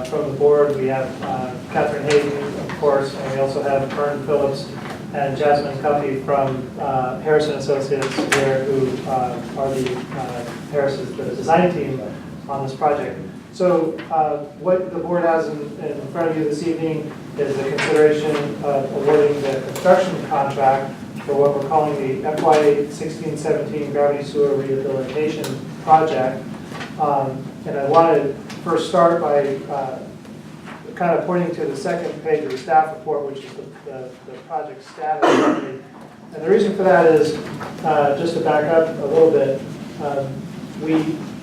from the board. We have Catherine Hayden, of course, and we also have Marin Phillips and Jasmine Cuffey from Harrison Associates here, who are the design team on this project. So what the board has in front of you this evening is the consideration of awarding the construction contract for what we're calling the FY 16-17 Gravity Sewer Rehabilitation Project. And I want to first start by kind of pointing to the second page of the staff report, which is the project status. And the reason for that is, just to back up a little bit,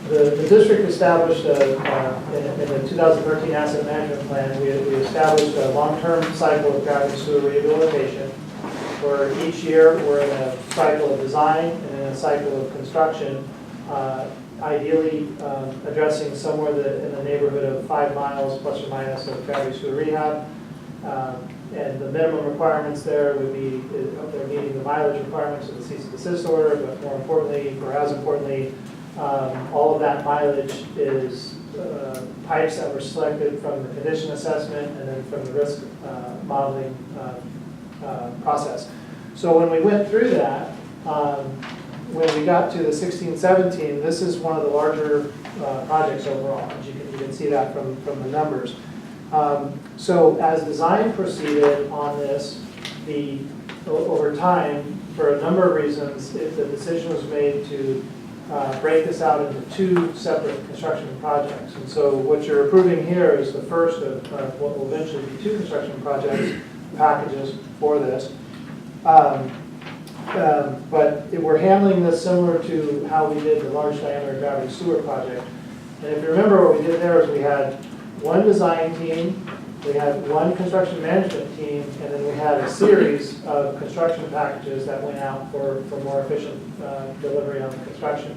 the district established, in the 2013 asset management plan, we established a long-term cycle of gravity sewer rehabilitation, where each year we're in a cycle of design and in a cycle of construction, ideally addressing somewhere in the neighborhood of 5 miles plus or minus of gravity sewer rehab. And the minimum requirements there would be, they're meeting the mileage requirements of the cease and desist order, but more importantly, or as importantly, all of that mileage is pipes that were selected from the condition assessment and then from the risk modeling process. So when we went through that, when we got to the 16-17, this is one of the larger projects overall. As you can see that from the numbers. So as design proceeded on this, over time, for a number of reasons, the decision was made to break this out into 2 separate construction projects. And so what you're approving here is the first of what will eventually be 2 construction projects, packages for this. But we're handling this similar to how we did the large diameter gravity sewer project. And if you remember, what we did there is we had one design team, we had one construction management team, and then we had a series of construction packages that went out for more efficient delivery on the construction.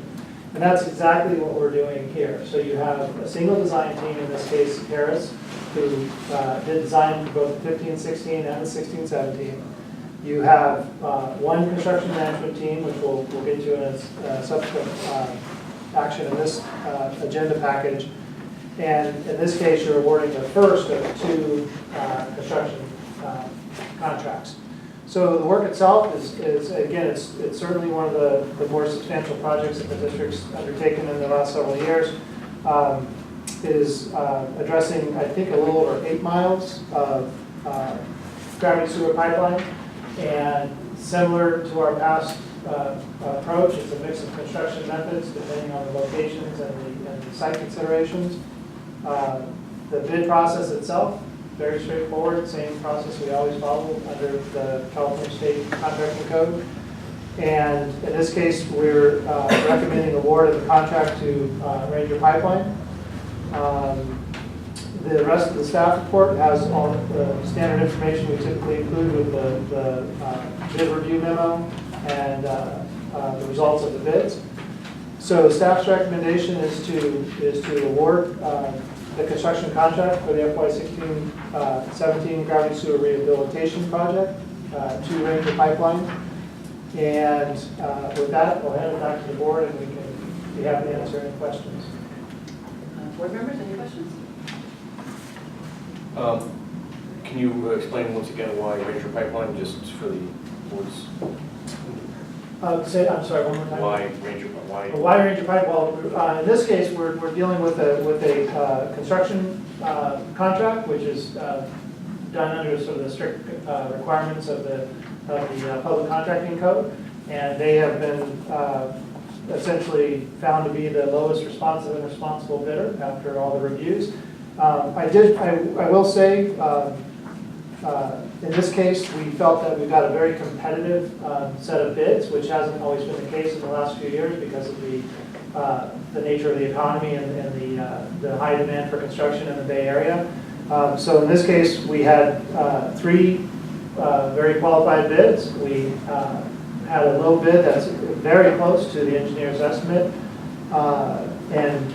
And that's exactly what we're doing here. So you have a single design team, in this case Harris, who did design for both the 15-16 and the 16-17. You have one construction management team, which we'll get to in a subsequent action in this agenda package. And in this case, you're awarding the first of 2 construction contracts. So the work itself is again, it's certainly one of the more substantial projects that the district's undertaken in the last several years. It is addressing, I think, a little over 8 miles of gravity sewer pipeline. And similar to our past approach, it's a mix of construction methods depending on the locations and the site considerations. The bid process itself, very straightforward, same process we always follow under the California State Contracting Code. And in this case, we're recommending award of the contract to Ranger Pipeline. The rest of the staff report has all the standard information we typically include with the bid review memo and the results of the bids. So staff's recommendation is to award the construction contract for the FY16-17 gravity sewer rehabilitation project to Ranger Pipeline. And with that, we'll hand it back to the board and we can be happy to answer any questions. Board members, any questions? Can you explain once again why Ranger Pipeline, just for the board's, I'm sorry, one more time. why Ranger, why? A wide range of pipe, well, in this case, we're dealing with a construction contract, which is done under sort of the strict requirements of the public contracting code, and they have been essentially found to be the lowest responsive and responsible bidder after all the reviews. I will say, in this case, we felt that we got a very competitive set of bids, which hasn't always been the case in the last few years because of the nature of the economy and the high demand for construction in the Bay Area. So in this case, we had 3 very qualified bids. We had a low bid that's very close to the engineer's estimate. And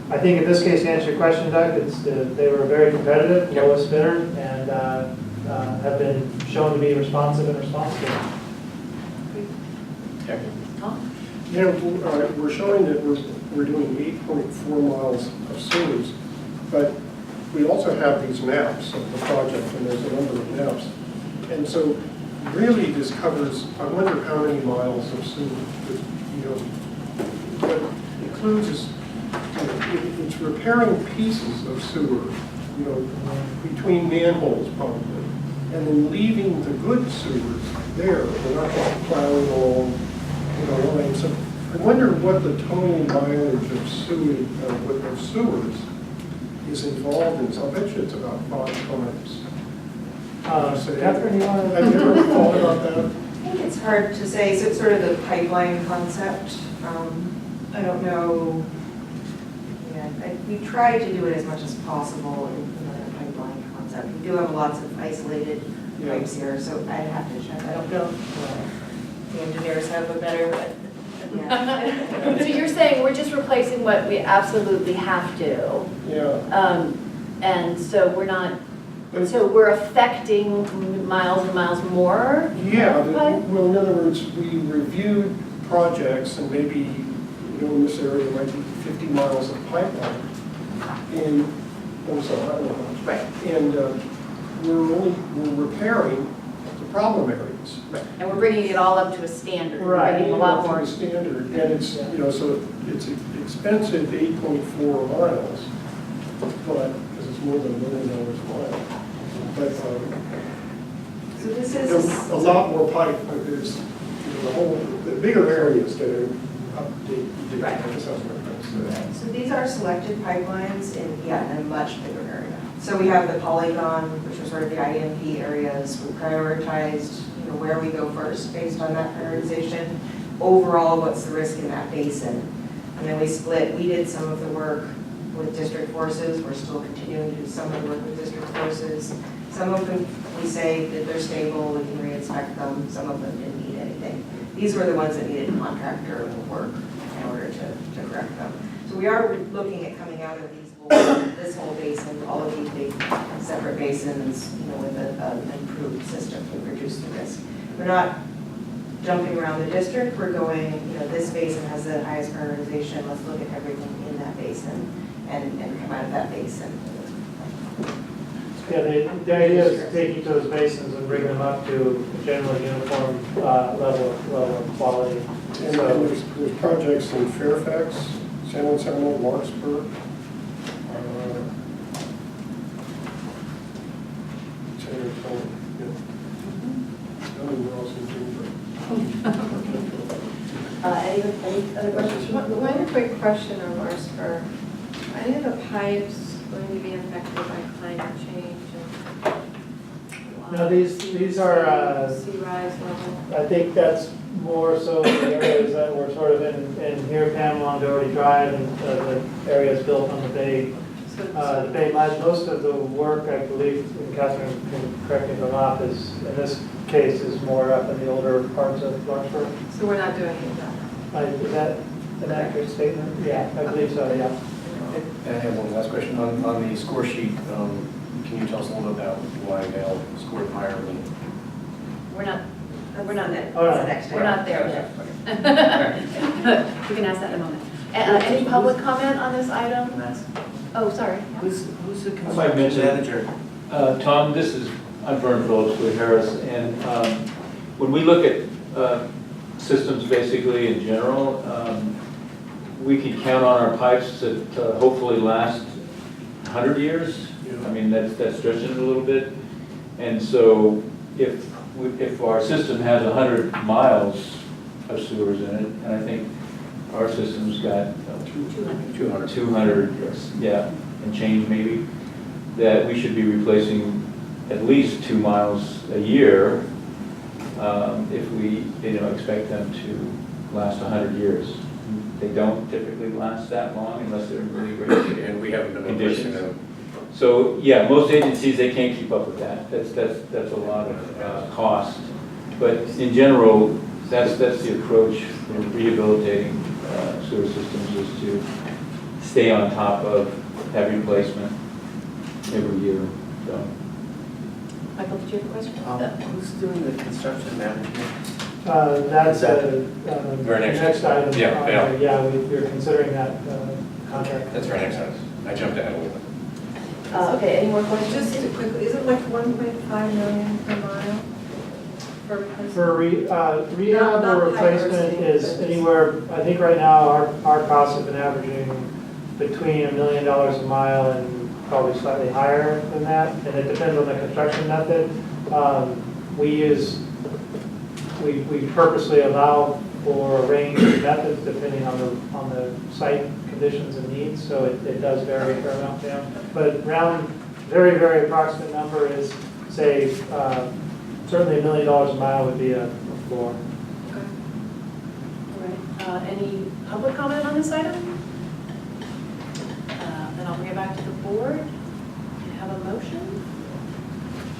I think in this case, to answer your question, Doug, they were very competitive, lowest bidder, and have been shown to be responsive and responsible. Tom? Yeah, we're showing that we're doing 8.4 miles of sewers, but we also have these maps of the project, and there's a number of maps. And so really this covers, I wonder how many miles of sewer, what includes is, it's repairing pieces of sewer, between manholes probably, and then leaving the good sewers there. We're not just plowing along, lines. So I wonder what the total mileage of sewers is involved in. So I bet you it's about 5 times. Catherine, you want to? Have you ever thought about that? I think it's hard to say, so it's sort of the pipeline concept. I don't know, we try to do it as much as possible in the pipeline concept. We do have lots of isolated pipes here, so I'd have to check. I don't know if the engineers have a better, but yeah. So you're saying we're just replacing what we absolutely have to, Yeah. and so we're not, so we're affecting miles and miles more? Yeah, pipe? well, in other words, we reviewed projects and maybe, in this area might be 50 miles of pipeline. And, also, I don't know. Right. And we're repairing the problem areas. And we're bringing it all up to a standard. We're Right. bringing a lot more. Standard, and it's, so it's expensive 8.4 miles, but, because it's more than $1 million a mile. But So this there's is a lot more pipe, there's, the bigger areas that are updated. Right. So these are selected pipelines in a much bigger area. So we have the polygon, which are sort of the IMP areas. We prioritized, where we go first based on that prioritization. Overall, what's the risk in that basin? And then we split. We did some of the work with district forces. We're still continuing to do some of the work with district forces. Some of them, we say that they're stable, we can re-inspect them. Some of them didn't need anything. These were the ones that needed contractor work in order to correct them. So we are looking at coming out of this whole basin, all of these big separate basins, with an improved system to reduce the risk. We're not jumping around the district. We're going, this basin has the highest prioritization. Let's look at everything in that basin and come out of that basin. Yeah, the idea is to take each of those basins and bring them up to a generally uniform level of quality. And there's projects in Fairfax, San Antonio, Larkspur. San Antonio, Any other questions? One quick question on Mars for, are any of the pipes going to be affected by climate change? No, these are, Sea rise level? I think that's more so the areas that were sort of in here, Pam, along Doherty Drive, and the areas built on the bay. The bay line, most of the work, I believe, and Catherine can correct me if I'm off, is, in this case, is more up in the older parts of Larkspur. So we're not doing any of that? Is that an accurate statement? Yeah, I believe so, yeah. I have one last question. On the score sheet, can you tell us a little bit about why Vail scored higher than? We're not there. Oh, no. We're not there yet. We can ask that in a moment. Any public comment on this item? Oh, sorry. Who's the I might construction mention- manager? Tom, I'm Vern Phillips with Harris, and when we look at systems basically in general, we can count on our pipes to hopefully last 100 years. I mean, that's stretching it a little bit. And so if our system has 100 miles of sewers in it, and I think our system's got 200, yeah, and change maybe, that we should be replacing at least 2 miles a year if we, expect them to last 100 years. They don't typically last that long unless they're in really great And we haven't been replacing them. So, yeah, most agencies, they can't keep up with that. That's a lot of cost. But in general, that's the approach in rehabilitating sewer systems, is to stay on top of, have replacement every year. So, Michael, did you have a question? Who's doing the construction management? That's the Very next. next item. Yeah. Yeah, we're considering that contract. That's our next item. I jumped ahead a little bit. Okay, any more questions? Just quickly, is it like 1.5 million per mile for replacement? For rehab Not or pipe replacement bursting, is but just- anywhere, I think right now, our costs have been averaging between $1 million a mile and probably slightly higher than that, and it depends on the construction method. We purposely allow for a range of methods depending on the site conditions and needs, so it does vary a fair amount down. But round, very, very approximate number is, say, certainly $1 million a mile would be a floor. Okay. All right. Any public comment on this item? Then I'll bring it back to the board. Can I have a motion?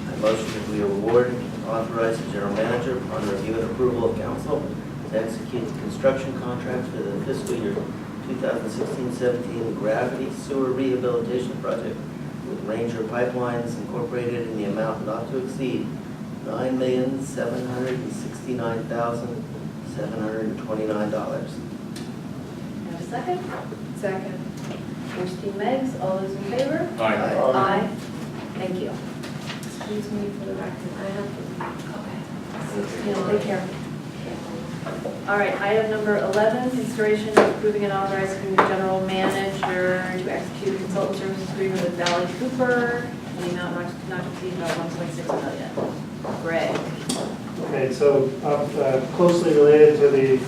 I motion that we award, authorize the general manager upon review and approval of council to execute the construction contract for the fiscal year 2016-17 gravity sewer rehabilitation project with Ranger Pipelines Incorporated in the amount not to exceed $9,769,729. Have a second? Second. Christine Meggs, all those in favor? Aye. Aye. Thank you. Excuse me for the record, I have to. Okay. Take care. All right, item number 11, consideration of approving and authorizing the general manager to execute a consultant services agreement with Valley Cooper in the amount not to exceed about $1.6 million. Greg. Okay, so closely related to the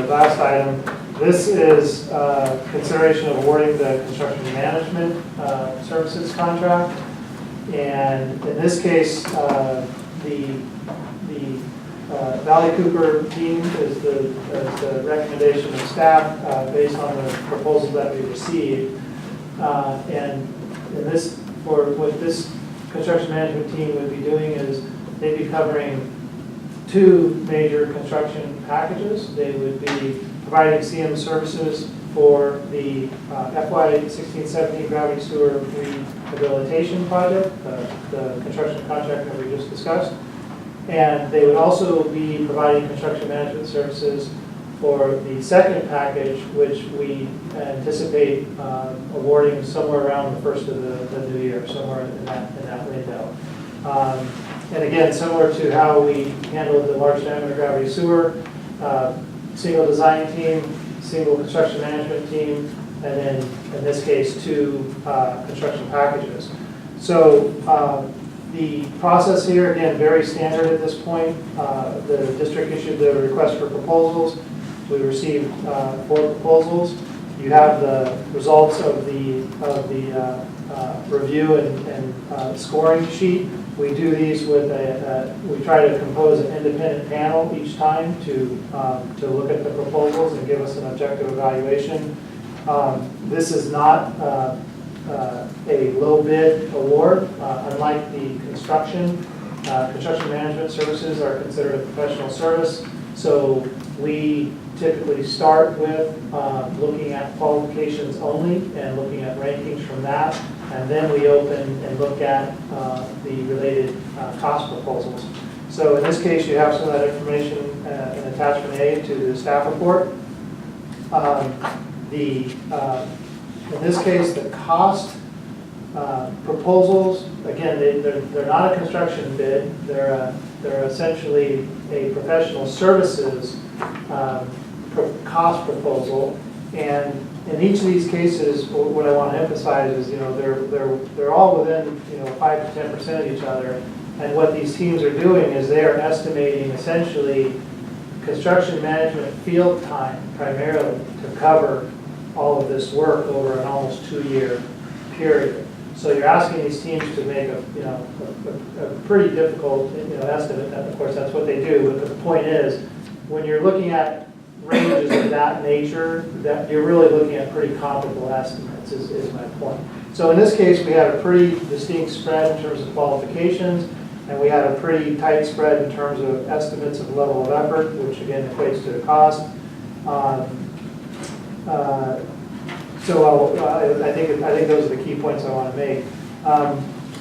last item, this is consideration of awarding the construction management services contract. And in this case, the Valley Cooper team is the recommendation of staff based on the proposal that we received. And what this construction management team would be doing is they'd be covering 2 major construction packages. They would be providing CM services for the FY 16-17 gravity sewer rehabilitation project, the construction contract that we just discussed. And they would also be providing construction management services for the second package, which we anticipate awarding somewhere around the first of the new year, somewhere in that window. And again, similar to how we handled the large diameter gravity sewer, single design team, single construction management team, and then in this case 2 construction packages. So the process here, again, very standard at this point. The district issued the request for proposals. We received 4 proposals. You have the results of the review and scoring sheet. We do these with we try to compose an independent panel each time to look at the proposals and give us an objective evaluation. This is not a low bid award, unlike the construction. Construction management services are considered a professional service, so we typically start with looking at qualifications only and looking at rankings from that, and then we open and look at the related cost proposals. So in this case, you have some of that information in attachment A to the staff report. In this case, the cost proposals, again, they're not a construction bid. They're essentially a professional services cost proposal. And in each of these cases, what I want to emphasize is, they're all within 5 to 10% of each other. And what these teams are doing is they are estimating essentially construction management field time primarily to cover all of this work over an almost 2-year period. So you're asking these teams to make a pretty difficult estimate. And of course, that's what they do. But the point is, when you're looking at ranges of that nature, that you're really looking at pretty comparable estimates. Is my point. So in this case, we had a pretty distinct spread in terms of qualifications, and we had a pretty tight spread in terms of estimates of level of effort, which again equates to the cost. So I think those are the key points I want to make.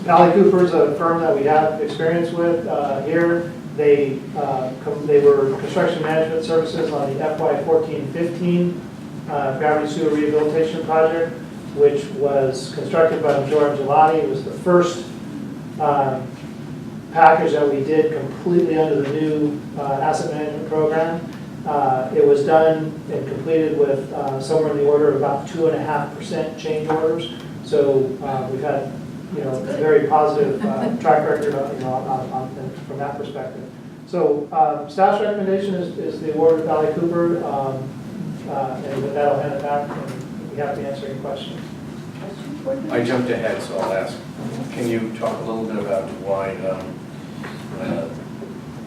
Valley Cooper is a firm that we have experience with here. They were construction management services on the FY14-15 gravity sewer rehabilitation project, which was constructed by Major Gelati. It was the first package that we did completely under the new asset management program. It was done and completed with somewhere in the order of about 2.5% change orders. So we've had a very positive track record from that perspective. So staff's recommendation is the award of Valley Cooper, and with that I'll hand it back and be happy to answer any questions. I jumped ahead, so I'll ask. Can you talk a little bit about why,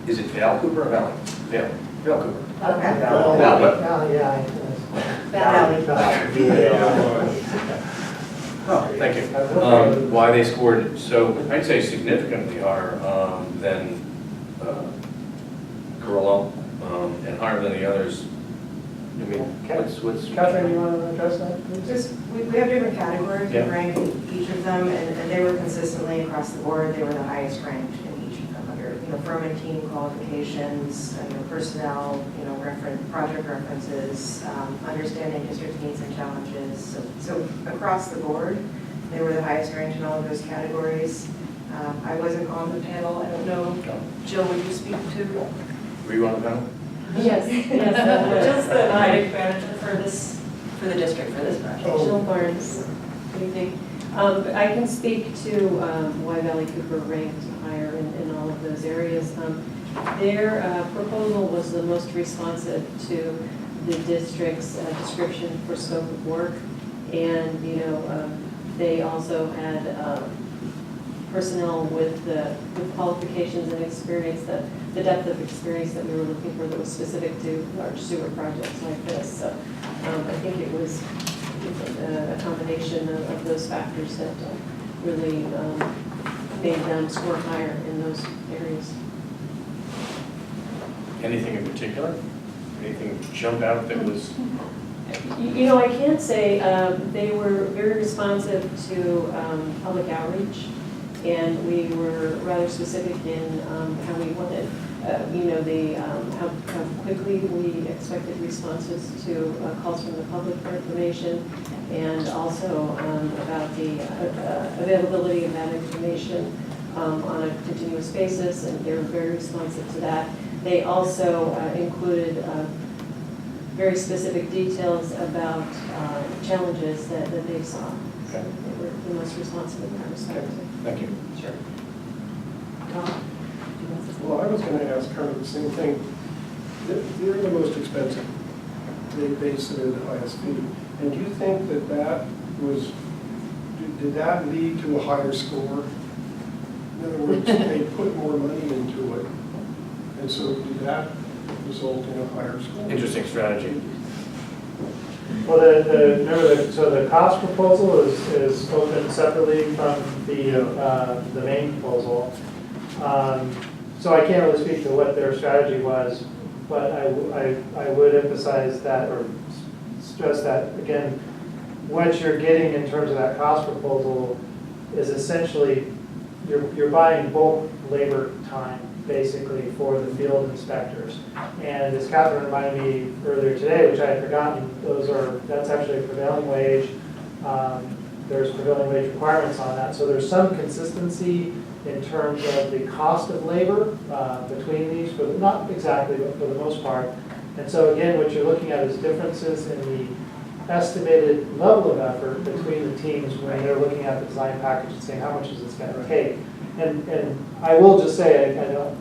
is it Val Cooper or Valley? Val Cooper. Okay. Oh, thank you. Why they scored so, I'd say significantly higher than Carollo, and higher than the others. I mean, what's Catherine, you want to address that, please? Just, we have different categories, we Yeah. rank each of them, and they were consistently across the board, they were the highest ranked in each of them under, firm and team qualifications, personnel, project references, understanding district needs and challenges. So across the board, they were the highest ranked in all of those categories. I wasn't on the panel, I don't know. Jill, would you speak to? Were you on the panel? Yes, Jill's the project manager for the district for this project. Jill Barnes, good evening. I can speak to why Valley Cooper ranked higher in all of those areas. Their proposal was the most responsive to the district's description for scope of work, and they also had personnel with qualifications and experience, the depth of experience that we were looking for that was specific to large sewer projects like this. So I think it was a combination of those factors that really made them score higher in those areas. Anything in particular? Anything jump out that was? I can't say. They were very responsive to public outreach, and we were rather specific in how we wanted, how quickly we expected responses to calls from the public for information, and also about the availability of that information on a continuous basis, and they were very responsive to that. They also included very specific details about challenges that they saw. So they were the most responsive in that respect. Thank you. Sure. Well, I was going to ask kind of the same thing. They're the most expensive. they submitted the highest fee. And do you think that that was, did that lead to a higher score? In other words, they put more money into it, and so did that result in a higher score? Interesting strategy. Well, so the cost proposal is open separately from the main proposal. So I can't really speak to what their strategy was, but I would emphasize that, or stress that, again, what you're getting in terms of that cost proposal is essentially, you're buying bulk labor time, basically, for the field inspectors. And as Catherine reminded me earlier today, which I had forgotten, that's actually a prevailing wage. There's prevailing wage requirements on that. So there's some consistency in terms of the cost of labor between these, but not exactly, but for the most part. And so again, what you're looking at is differences in the estimated level of effort between the teams when they're looking at the design package and saying, how much is this going to take? And I will just say, I know,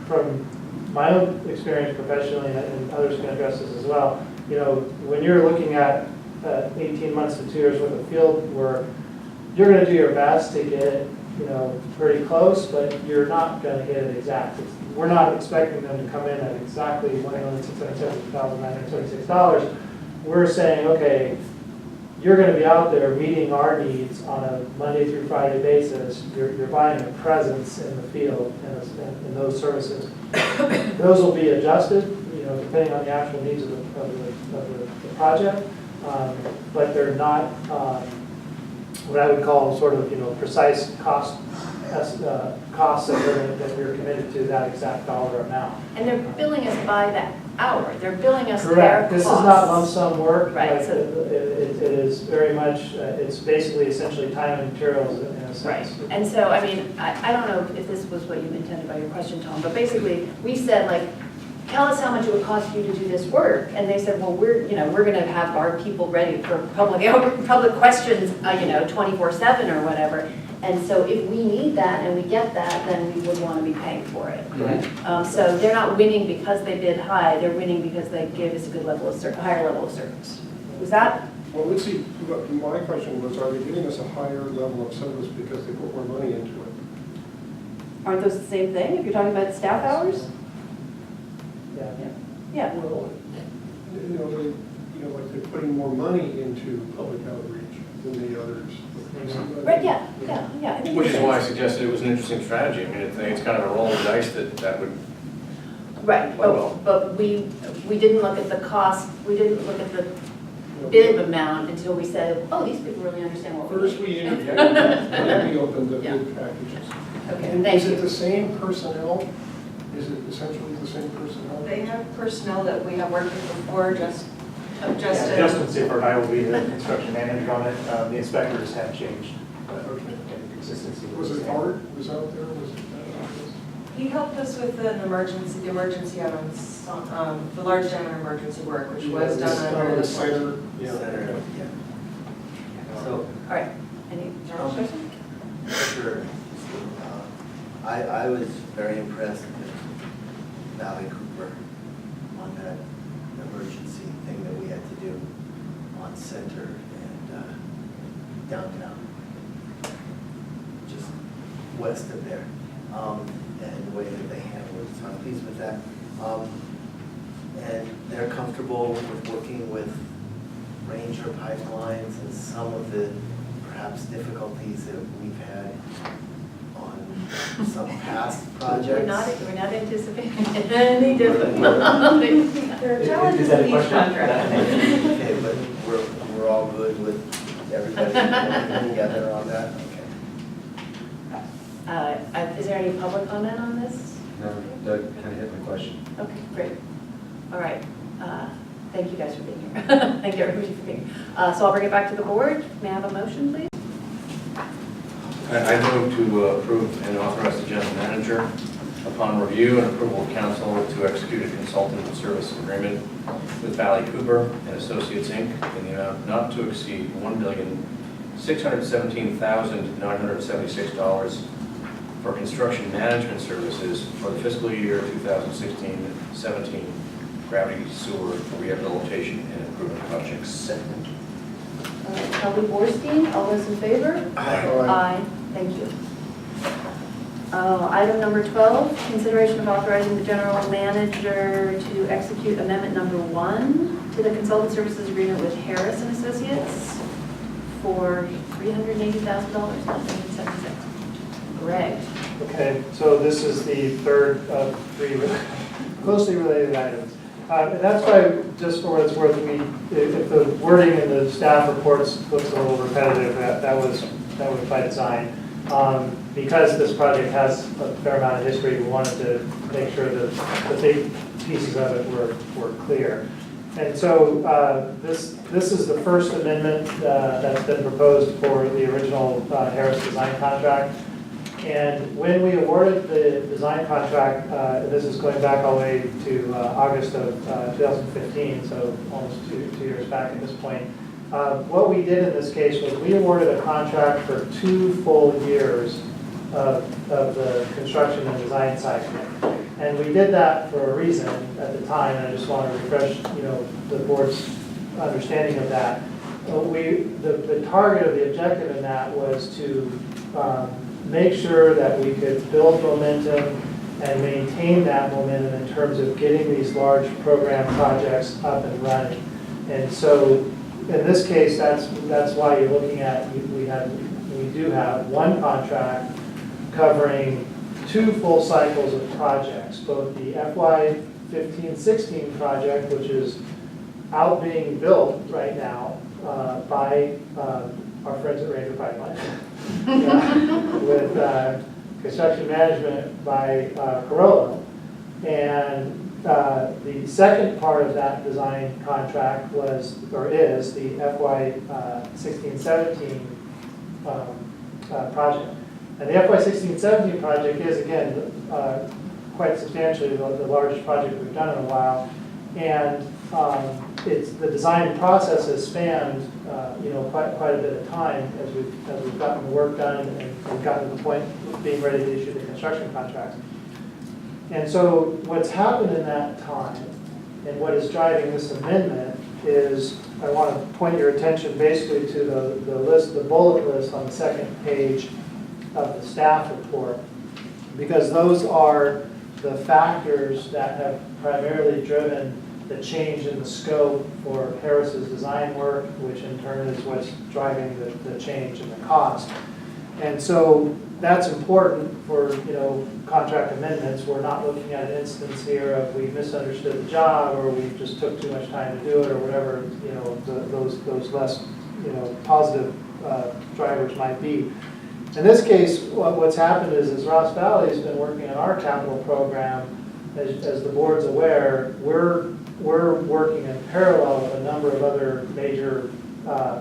from my own experience professionally, and others can address this as well, you know, when you're looking at 18 months to 2 years worth of field work, you're going to do your best to get it, you know, pretty close, but you're not going to get it exact. We're not expecting them to come in at exactly $1,670,976. We're saying, okay, you're going to be out there meeting our needs on a Monday through Friday basis. You're buying a presence in the field and those services. Those will be adjusted, you know, depending on the actual needs of the project, but they're not what I would call sort of, you know, precise costs that we're committed to that exact dollar amount. And they're billing us by the hour. They're billing us their Correct. costs. This is not lump sum work. Right. Like, it is very much, it's basically essentially time and materials in a sense. Right. And so, I mean, I don't know if this was what you intended by your question, Tom, but basically, we said, like, tell us how much it would cost you to do this work. And they said, well, we're going to have our people ready for public questions, 24/7 or whatever. And so if we need that and we get that, then we would want to be paying for it. Right. So they're not winning because they bid high, they're winning because they gave us a good level of higher level of service. Was that? Well, let's see, my question was, are they giving us a higher level of service because they put more money into it? Aren't those the same thing if you're talking about staff hours? Yeah. Yeah. Well, like they're putting more money into public outreach than the others. Right, yeah. I think Which it is why I suggested it was an interesting strategy. I mean, it's kind of a roll of the dice that would. Right, but we didn't look at the cost, we didn't look at the bid amount until we said, oh, these people really understand what we're doing. First we interviewed, then we opened the bid packages. Okay, And thank is it you. the same personnel? Is it essentially the same personnel? They have personnel that we have worked with before, Justin Sifford, I will be the construction manager on it. The inspectors have changed. Okay. Consistency. Was it Art was out there? Was it? He helped us with the emergency items, the large general emergency work, which was done under the the center. Yeah. Center, okay. yeah. So, All right, any general question? sure. I was very impressed with Valley Cooper on that emergency thing that we had to do on Center and downtown, just west of there, and the way that they handled it. So I'm pleased with that. And they're comfortable with working with Ranger pipelines and some of the perhaps difficulties that we've had on some past projects. We're not anticipating any difficulty. There are challenges that a in each question? contract. Okay, but we're all good with everybody working together on that? Okay. Is there any public comment on this? No, Doug kind of hit my question. Okay, great. All right. Thank you guys for being here. Thank you everybody for being here. So I'll bring it back to the board. May I have a motion, please? I move to approve and authorize the general manager, upon review and approval of council, to execute a consultant service agreement with Valley Cooper and Associates, Inc. in the amount not to exceed $1,617,976 for construction management services for the fiscal year 2016-17 gravity sewer rehabilitation and improvement project segment. Kelly Borstein, all those in favor? Aye. Thank you. Item number 12, consideration of authorizing the general manager to execute amendment number 1 to the consultant services agreement with Harris and Associates for $380,000, 1976. Greg. Okay, so this is the third of 3 closely related items. And that's why, just for what it's worth, if the wording in the staff reports looks a little repetitive, that was by design. Because this project has a fair amount of history, we wanted to make sure that the big pieces of it were clear. And so this is the first amendment that's been proposed for the original Harris design contract. And when we awarded the design contract, this is going back all the way to August of 2015, so almost two years back at this point. What we did in this case was we awarded a contract for 2 full years of the construction and design cycle. And we did that for a reason at the time, and I just want to refresh, the board's understanding of that. The target of the objective in that was to make sure that we could build momentum and maintain that momentum in terms of getting these large program projects up and running. And so in this case, that's why you're looking at, we do have one contract covering 2 full cycles of projects, both the FY 15-16 project, which is out being built right now by our friends at Ranger Pipeline, with construction management by Corolla. And the second part of that design contract was, or is, the FY 16-17 project. And the FY 16-17 project is, again, quite substantially the largest project we've done in a while. And the design process has spanned, quite a bit of time as we've gotten the work done and gotten to the point of being ready to issue the construction contracts. And so what's happened in that time, and what is driving this amendment, is I want to point your attention basically to the bullet list on the second page of the staff report, because those are the factors that have primarily driven the change in the scope for Harris's design work, which in turn is what's driving the change in the cost. And so that's important for, contract amendments. We're not looking at an instance here of we misunderstood the job, or we just took too much time to do it, or whatever, those less, positive drivers might be. In this case, what's happened is Ross Valley has been working on our capital program. As the board's aware, we're working in parallel with a number of other major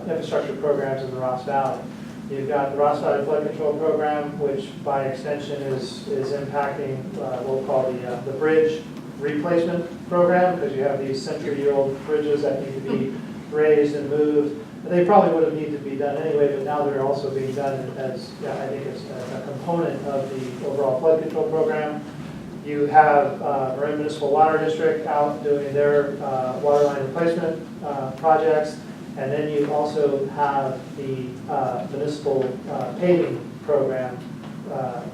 infrastructure programs in the Ross Valley. You've got the Ross Valley Flood Control Program, which by extension is impacting what we'll call the bridge replacement program, because you have these century-year-old bridges that need to be raised and moved. They probably would have needed to be done anyway, but now they're also being done as, I think, as a component of the overall flood control program. You have Marin Municipal Water District out doing their water line replacement projects. And then you also have the municipal paving program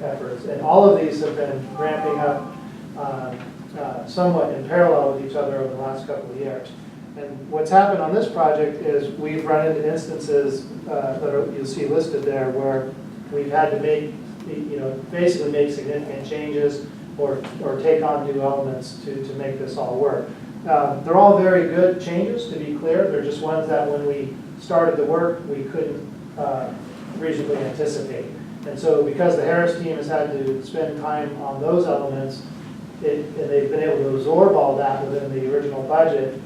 efforts. And all of these have been ramping up somewhat in parallel with each other over the last couple of years. And what's happened on this project is we've run into instances you'll see listed there where we've had to basically make significant changes or take on new elements to make this all work. They're all very good changes, to be clear. They're just ones that when we started the work, we couldn't reasonably anticipate. And so because the Harris team has had to spend time on those elements, and they've been able to absorb all that within the original budget,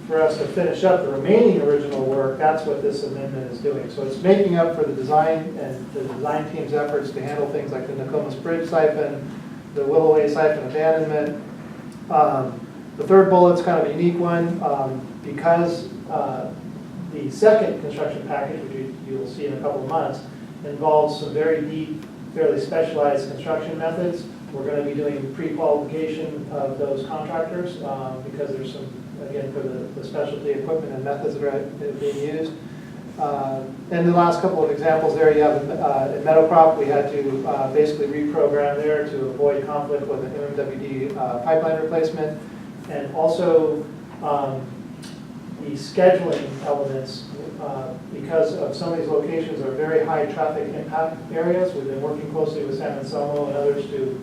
for us to finish up the remaining original work, that's what this amendment is doing. So it's making up for the design and the design team's efforts to handle things like the Nokomis Bridge siphon, the Willoway siphon abandonment. The third bullet's kind of a unique one because the second construction package, which you'll see in a couple of months, involves some very deep, fairly specialized construction methods. We're going to be doing pre-qualification of those contractors because there's some, again, for the specialty equipment and methods that are being used. And the last couple of examples there, you have in Meadowcrop, we had to basically reprogram there to avoid conflict with an MMWD pipeline replacement. And also the scheduling elements, because of some of these locations are very high traffic impact areas. We've been working closely with San Anselmo and others to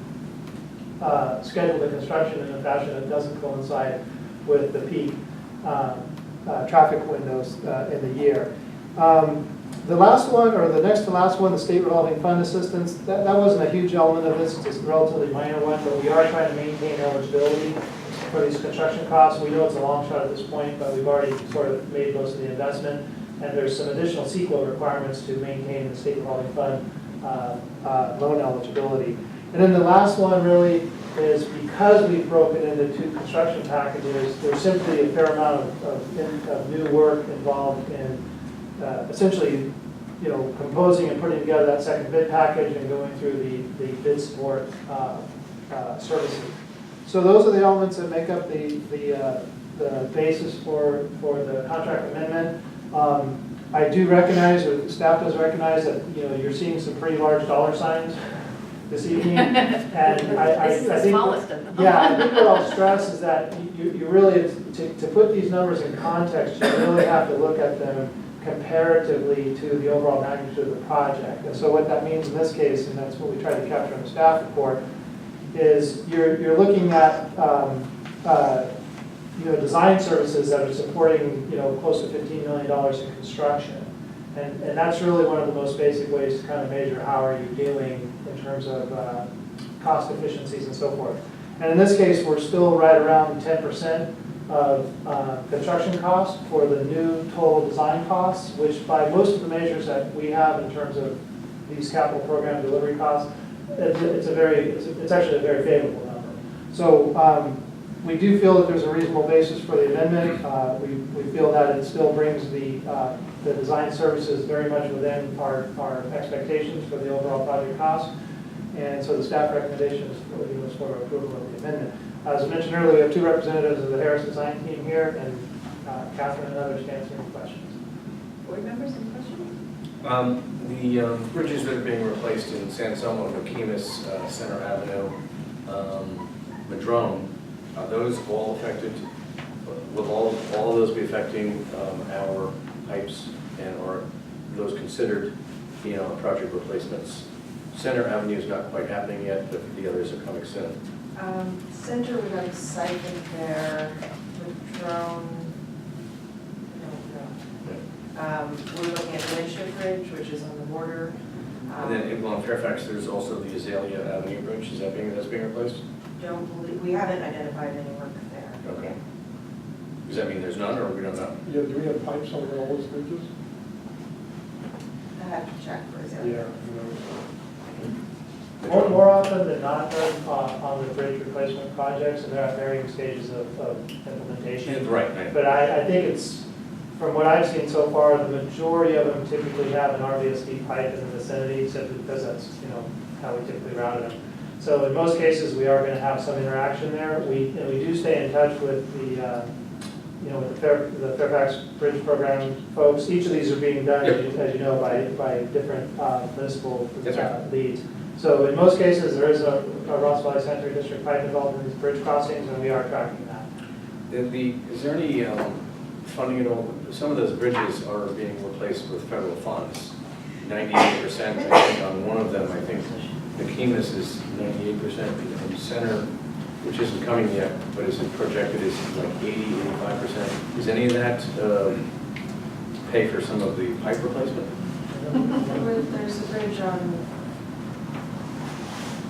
schedule the construction in a fashion that doesn't coincide with the peak traffic windows in the year. The last one, or the next to last one, the state revolving fund assistance, that wasn't a huge element of this, it's a relatively minor one, but we are trying to maintain eligibility for these construction costs. We know it's a long shot at this point, but we've already sort of made most of the investment, and there's some additional CEQA requirements to maintain the state revolving fund loan eligibility. And then the last one really is because we've broken into 2 construction packages, there's simply a fair amount of new work involved in essentially, composing and putting together that second bid package and going through the bid support services. So those are the elements that make up the basis for the contract amendment. I do recognize, or the staff does recognize that, you're seeing some pretty large dollar signs this evening. And This is the smallest of them. Yeah, I think what I'll stress is that you really, to put these numbers in context, you really have to look at them comparatively to the overall magnitude of the project. And so what that means in this case, and that's what we tried to capture in the staff report, is you're looking at design services that are supporting close to $15 million in construction. And that's really one of the most basic ways to kind of measure how are you doing in terms of cost efficiencies and so forth. And in this case, we're still right around 10% of construction costs for the new total design costs, which by most of the measures that we have in terms of these capital program delivery costs, it's actually a very favorable number. So we do feel that there's a reasonable basis for the amendment. We feel that it still brings the design services very much within our expectations for the overall project cost. And so the staff recommendation is for approval of the amendment. As I mentioned earlier, we have 2 representatives of the Harris design team here, and Catherine and others can answer any questions. Board members, any questions? The bridges that are being replaced in San Selmo, Nokomis, Center Avenue, Madrone, are those all affected? Will all of those be affecting our pipes, and are those considered, project replacements? Center Avenue is not quite happening yet, but the others are coming soon. Center, we have a siphon there with drone. We're looking at Winship Bridge, which is on the border. And then in Fairfax, there's also the Azalea Avenue Bridge. Is that's being replaced? Don't believe, we haven't identified any work there. Okay. Does that mean there's none, or we don't know? Yeah, do we have pipes on all those bridges? I have to check for Yeah. example. More often than not, on the bridge replacement projects, and they're at varying stages of implementation. Right. But I think it's, from what I've seen so far, the majority of them typically have an RVSD pipe in the vicinity, simply because that's, how we typically route them. So in most cases, we are going to have some interaction there. We do stay in touch with the the Fairfax Bridge Program folks. Each of these are being done, as you know, by different municipal leads. So in most cases, there is a Ross Valley Sanitary District pipe involved in these bridge crossings, and we are tracking that. Is there any funding at all? Some of those bridges are being replaced with federal funds. 98%, I think, on one of them. I think Nokomis is 98%, and Center, which isn't coming yet, but is it projected is like 80, 85%. Is any of that pay for some of the pipe replacement? There's a bridge on,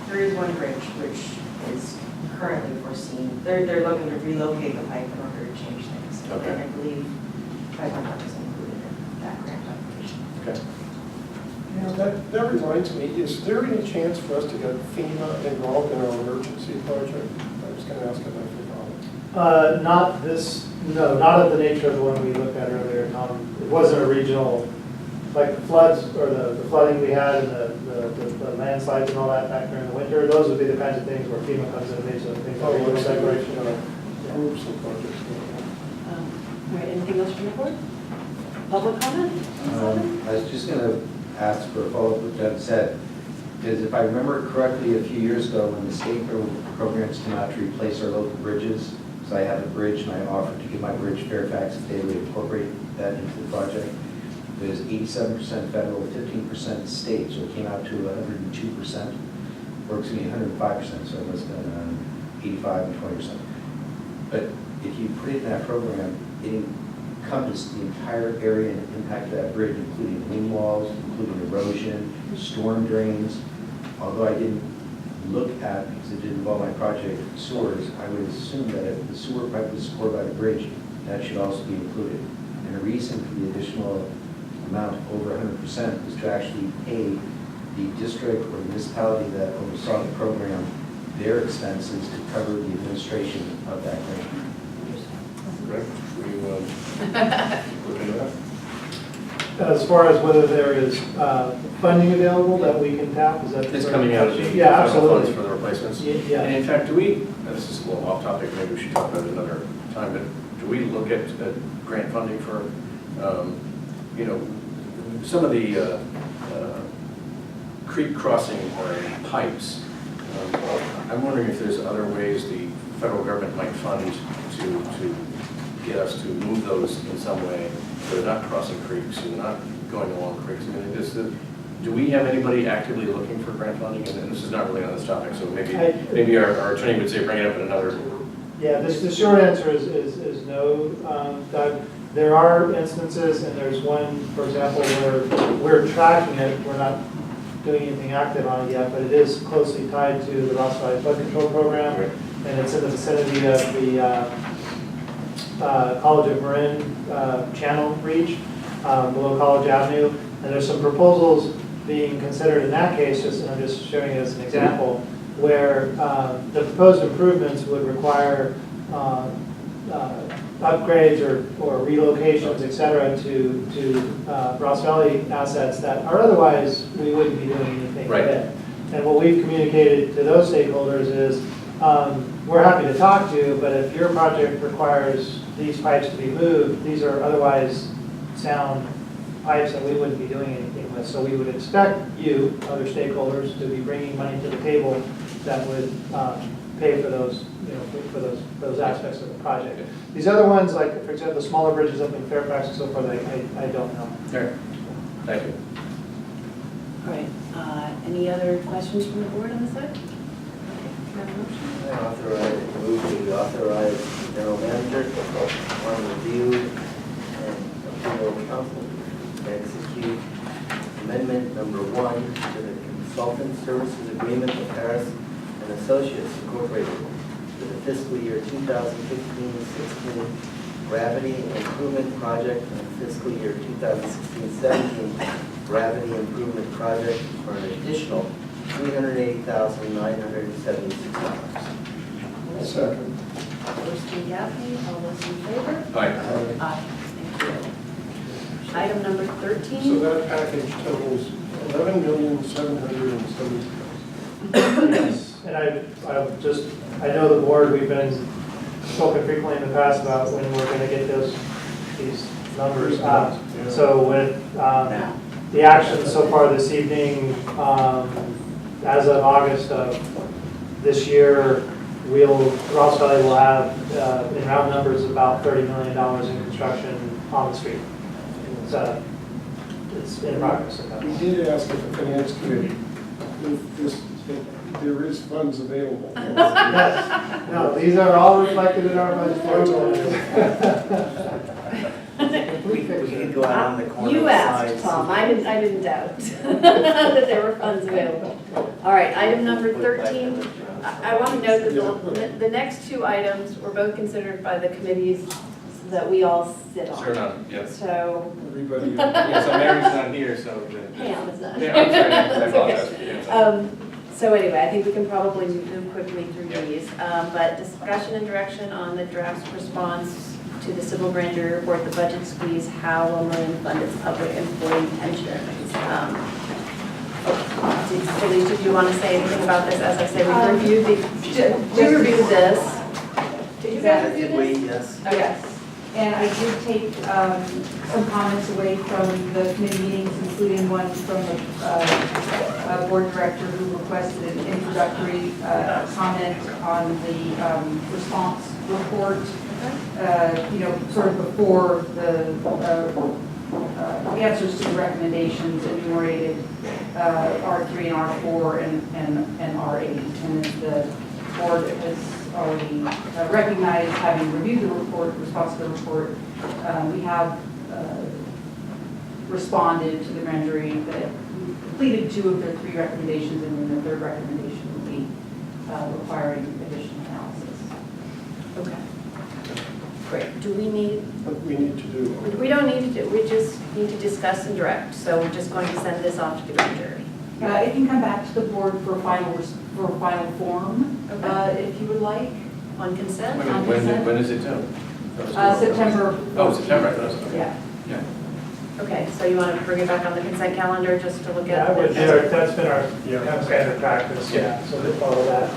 there is one bridge which is currently foreseen. They're looking to relocate the pipe in order to change things. Okay. And I believe $500 is included in that grant application. Okay. That reminds me, is there any chance for us to get FEMA involved in our emergency project? I was going to ask if I forgot. Not of the nature of the one we looked at earlier, Tom. It wasn't a regional like the floods or the flooding we had and the landslides and all that back during the winter, those would be the kinds of things where FEMA comes in and makes those things. Oh, like let's declaration. groups of projects. All right, anything else from the board? Public comment? I was just going to ask for a follow-up with what Doug said, because if I remember correctly, a few years ago, when the state programs came out to replace our local bridges, so I have a bridge and I offered to give my bridge Fairfax if they would incorporate that into the project. It was 87% federal, 15% state, so it came out to 102%, or excuse me, 105%, so it must have been 85 and 20%. But if you put it in that program, it encompassed the entire area and impact of that bridge, including wing walls, including erosion, storm drains. Although I didn't look at, because it didn't involve my project, sewers, I would assume that if the sewer pipe was supported by the bridge, that should also be included. And the reason for the additional amount over 100% was to actually pay the district or municipality that oversaw the program their expenses to cover the administration of that grant. Greg, were you looking at that? As far as whether there is funding available that we can tap, is that? It's coming out of the Yeah, federal funds absolutely. for the replacements. Yeah. And in fact, do we, and this is a little off topic, maybe we should talk about it another time, but do we look at grant funding for, you know, some of the creek crossing pipes? I'm wondering if there's other ways the federal government might fund to get us to move those in some way, so they're not crossing creeks and not going along creeks. I mean, do we have anybody actively looking for grant funding? And this is not really on this topic, so maybe our attorney would say bring it up in another. Yeah, the short answer is no, Doug. There are instances, and there's one, for example, where we're tracking it. We're not doing anything active on it yet, but it is closely tied to the Ross Valley Flood Control Program, and it's in the vicinity of the College of Marin channel reach below College Avenue. And there's some proposals being considered in that case, I'm just showing you as an example, where the proposed improvements would require upgrades or relocations, et cetera, to Ross Valley assets that are otherwise we wouldn't be doing anything Right. with. And what we've communicated to those stakeholders is we're happy to talk to you, but if your project requires these pipes to be moved, these are otherwise sound pipes that we wouldn't be doing anything with. So we would expect you, other stakeholders, to be bringing money to the table that would pay for those, you know, for those aspects of the project. These other ones, like for example, the smaller bridges up in Fairfax and so forth, I don't know. There. Thank you. All right, any other questions from the board on this side? Move to authorize the general manager on review and approval of council to execute amendment number 1 to the consultant services agreement with Harris and Associates Incorporated for the fiscal year 2015-16 gravity improvement project and fiscal year 2016-17 gravity improvement project for an additional $380,976. Second. First and Gaffney, all those in favor? Aye. Aye. Thank you. Item number So 13. that package totals $11,770,000. Yes, and I know the board, we've been spoken frequently in the past about when we're going to get these numbers up. So with the actions so far this evening, as of August of this year, Ross Valley will have, in round numbers, about $30 million in construction on the street. It's in progress. We did ask at the finance committee if there is funds available. Yes, no, these are all reflected in our budget. We could go out on the corner. You asked, sides. Tom, I didn't doubt that there were funds available. All right, item number 13. I want to note that the next two items were both considered by the committees that we all sit on. Sure enough, yes. So Everybody. Yeah, so Mary's not here, so. Pam is not. Yeah, I'm sorry, I That's apologize. okay. Yeah. So anyway, I think we can probably move quickly through these. But discussion and direction on the draft response to the civil grand jury report, the budget squeeze, how will Marin fund its public employee pensions? Felicia, do you want to say anything about this? As I say, we reviewed this. Did you guys review Did we? this? Yes. Yes, and I did take some comments away from the committee meetings, including one from the board director who requested an introductory comment on the response report, sort of before the answers to the recommendations enumerated R3 and R4 and R8. And the board has already recognized, having reviewed the report, response to the report, we have responded to the grand jury that we completed 2 of their 3 recommendations, and then the 3rd recommendation will be requiring additional analysis. Okay. Great. Do we need? What we need to do. We don't need to do. We just need to discuss and direct. So we're just going to send this off to the grand jury. It can come back to the board for final form, if you would like. On consent? Wait a minute, when is it due? September. Oh, September, I thought it was. Yeah. Yeah. Okay, so you want to bring it back on the consent calendar just to look at? Yeah, that's been our Yeah. kind of standard practice, yeah, so we follow that.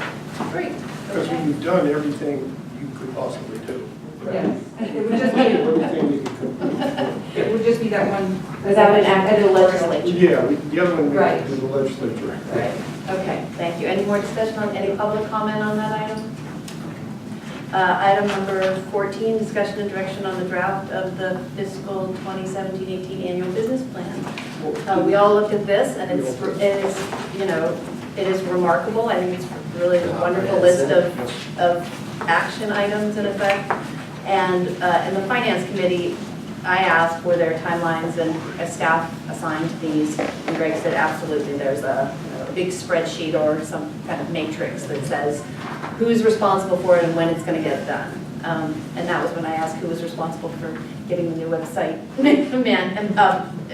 Great. Because Okay. we've done everything you could possibly do. Yes. It would just be, Everything you could. it would just be that one. Without an act of the legislature. Yeah, the other one we Right. have to do the legislature. Right. Okay, thank you. Any more discussion on, any public comment on that item? Item number 14, discussion and direction on the draft of the fiscal 2017-18 annual business plan. We all looked at this, and it is remarkable. I think it's really a wonderful list of action items in effect. And in the finance committee, I asked, were there timelines and a staff assigned to these? And Greg said, absolutely. There's a big spreadsheet or some kind of matrix that says who's responsible for it and when it's going to get done. And that was when I asked who was responsible for getting the new website,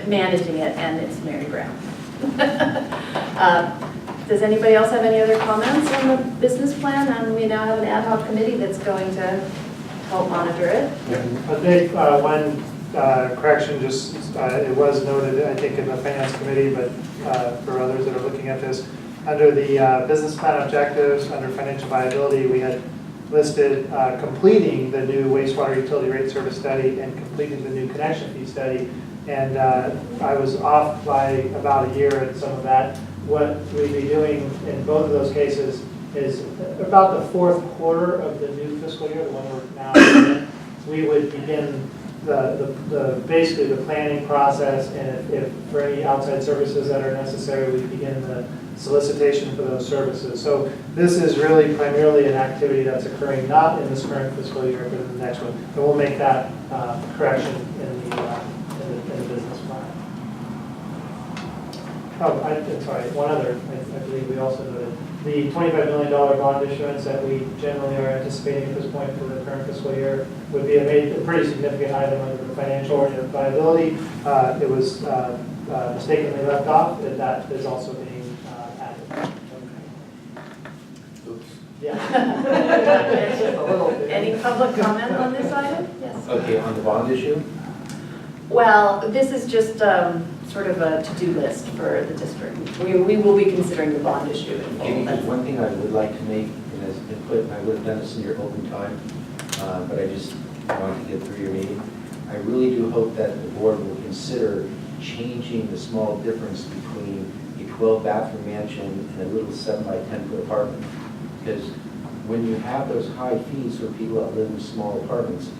managing it, and it's Mary Brown. Does anybody else have any other comments on the business plan? And we now have an ad hoc committee that's going to help monitor it. A big one correction, just it was noted, I think, in the finance committee, but for others that are looking at this, under the business plan objectives, under financial viability, we had listed completing the new wastewater utility rate service study and completing the new connection fee study. And I was off by about a year at some of that. What we'd be doing in both of those cases is about the 4th quarter of the new fiscal year, the one we're now in, we would begin basically the planning process, and if for any outside services that are necessary, we begin the solicitation for those services. So this is really primarily an activity that's occurring not in this current fiscal year, but in the next one. And we'll make that correction in the business plan. Oh, I'm sorry, one other, I believe we also noted. The $25 million bond issuance that we generally are anticipating at this point for the current fiscal year would be a pretty significant item under the financial viability. It was mistakenly left off, and that is also being added. Oops. Yeah. Any public comment on this item? Yes. Okay, on the bond issue? Well, this is just sort of a to-do list for the district. We will be considering the bond issue in full. Okay, because one thing I would like to make, and as input, and I would have done this in your open time, but I just wanted to get through your meeting. I really do hope that the board will consider changing the small difference between a 12-bathroom mansion and a little 7 by 10 foot apartment. Because when you have those high fees for people that live in small apartments,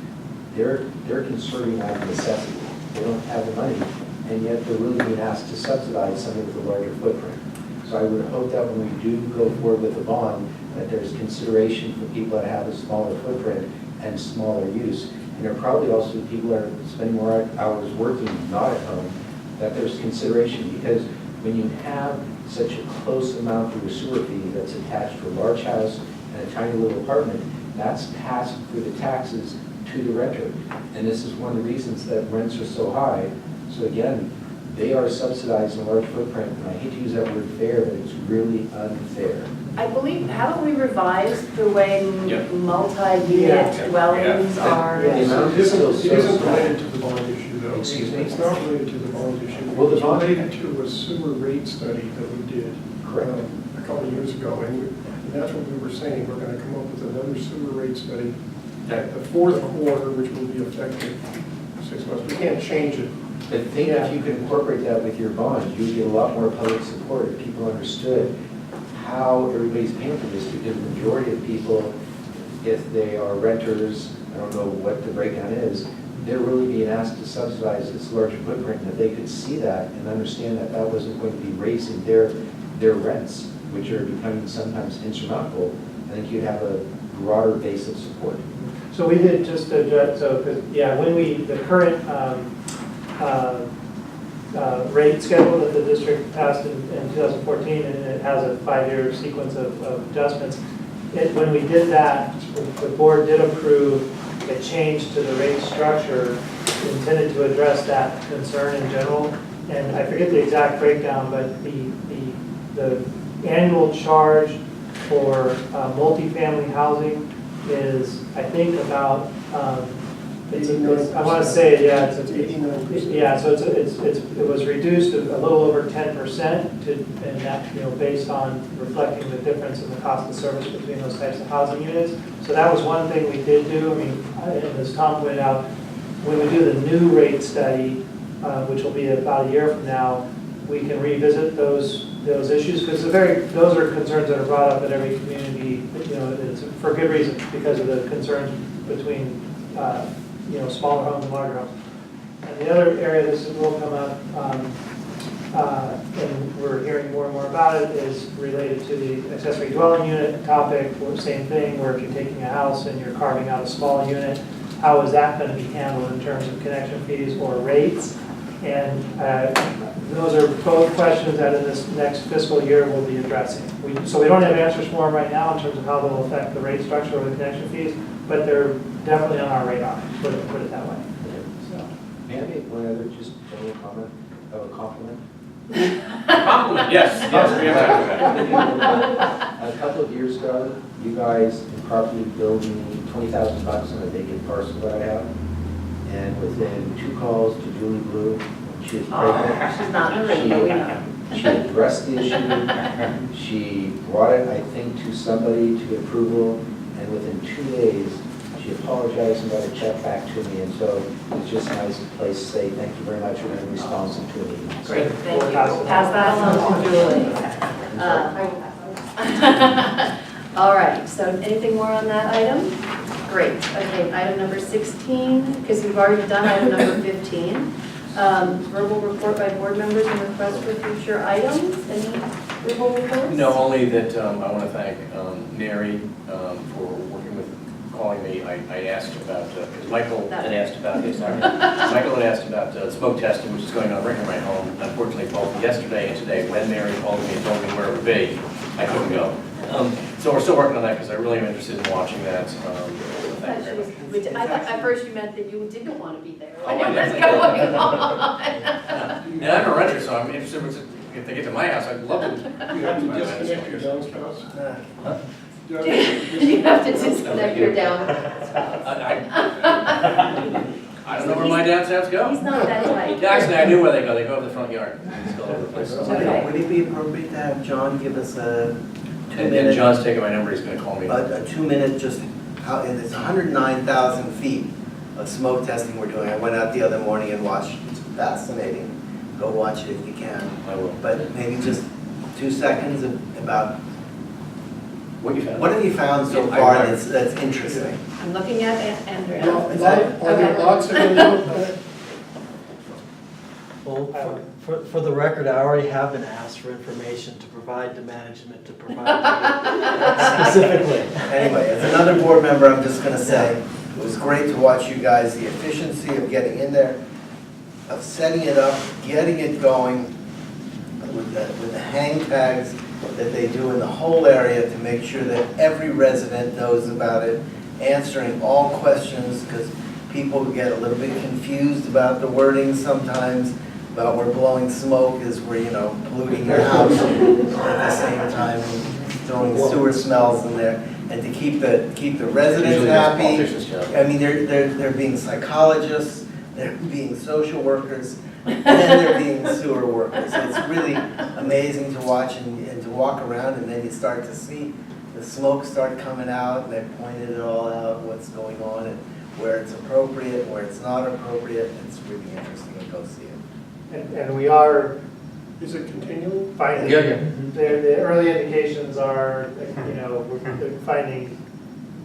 they're conserving out of necessity. They don't have the money, and yet they're really being asked to subsidize something with a larger footprint. So I would hope that when we do go forward with the bond, that there's consideration for people that have a smaller footprint and smaller use. And there are probably also people that are spending more hours working, not at home, that there's consideration. Because when you have such a close amount through a sewer fee that's attached to a large house and a tiny little apartment, that's passed through the taxes to the renter. And this is one of the reasons that rents are so high. So again, they are subsidizing a large footprint, and I hate to use that word fair, but it's really unfair. I believe, haven't we revised the way Yep. multi-unit Yeah. dwellings Yeah. are? Yeah. It amount isn't, is it isn't small. related to the bond issue, though. Excuse me? It's not related to the bond issue. Well, the It's bond- related to a sewer rate study that we did Correct. a couple of years ago, and that's what we were saying, we're gonna come up with another sewer rate study at the fourth quarter, which will be effective 6 months. We can't change it. But think if you could incorporate that with your bonds, you'd get a lot more public support if people understood how everybody's paying for this, because the majority of people, if they are renters, I don't know what the breakdown is, they're really being asked to subsidize this larger footprint, and if they could see that and understand that that wasn't going to be raising their rents, which are becoming sometimes insurmountable, I think you'd have a broader base of support. So we did just address, so, 'cause, yeah, when the current rate schedule that the district passed in 2014, and it has a 5-year sequence of adjustments, when we did that, the board did approve a change to the rate structure intended to address that concern in general. And I forget the exact breakdown, but the annual charge for multifamily housing is, I think, about, I want to say, yeah, it's 89%. yeah, so it was reduced a little over 10% to, and that, based on reflecting the difference in the cost of service between those types of housing units. So that was one thing we did do. I mean, and as Tom pointed out, when we do the new rate study, which will be about a year from now, we can revisit those issues, because those are concerns that are brought up at every community, it's for good reason, because of the concerns between, smaller homes and larger homes. And the other area this will come up, and we're hearing more and more about it, is related to the accessory dwelling unit topic, or same thing, where if you're taking a house and you're carving out a small unit, how is that going to be handled in terms of connection fees or rates? And those are both questions that in this next fiscal year we'll be addressing. So we don't have answers for them right now in terms of how they'll affect the rate structure or the connection fees, but they're definitely on our radar, put it that way. So. May I make one other just general comment, a compliment? Compliment, yes, we have time for that. A couple of years ago, you guys improperly billed me $20,000 on a vacant parcel that I have. And within 2 calls to Julie Blue, she is pregnant. She's not in a ring, but we know. She addressed the issue. She brought it, I think, to somebody to get approval. And within 2 days, she apologized and got a check back to me. And so it's just a nice place to say thank you very much for being responsive to me. Great, thank you. We'll pass that along to Julie. All right, so anything more on that item? Great, okay, item number 16, because we've already done item number 15. Verbal report by board members and requests for future items. Any verbal reports? No, only that I want to thank Marin for working with, calling me. I asked about, because Michael had asked about, Michael had asked about smoke testing, which is going on right in my home. Unfortunately, both yesterday and today, when Marin called me and told me where it would be, I couldn't go. So we're still working on that, because I really am interested in watching that. Thank you very much. I thought at first you meant that you didn't want to be there. Oh, I What's definitely going on? And I'm a renter, so I'm interested if they get to my house, I'd love to. You have to disconnect your downspout. Do you have to disconnect your down? I don't know where my downstairs go. He's not that way. Yeah, actually, I knew where they go. They go over the front yard. It's all over the place. Okay. Would it be appropriate to have John give us a And 2-minute, John's taking my number. He's going to call me. a 2-minute, just how, and it's 109,000 feet of smoke testing we're doing. I went out the other morning and watched. It's fascinating. Go watch it if you can. I will. But maybe just 2 seconds about What you found? what have you found so Yeah, far I- that's interesting? I'm looking at Andrea. Are there lots of them? Well, for the record, I already have been asked for information to provide to management to provide to you specifically. Anyway, as another board member, I'm just gonna say, it was great to watch you guys, the efficiency of getting in there, of setting it up, getting it going, with the hang tags that they do in the whole area to make sure that every resident knows about it, answering all questions, because people get a little bit confused about the wording sometimes, about where blowing smoke is where, polluting your house at the same time, throwing sewer smells in there, and to keep the residents Usually that's happy. politicians' job. I mean, they're being psychologists, they're being social workers, and they're being sewer workers. It's really amazing to watch and to walk around, and then you start to see the smoke start coming out, and they've pointed it all out, what's going on, and where it's appropriate, and where it's not appropriate. It's really interesting to go see it. And we are Is it continuing? finding, the early indications are, we're finding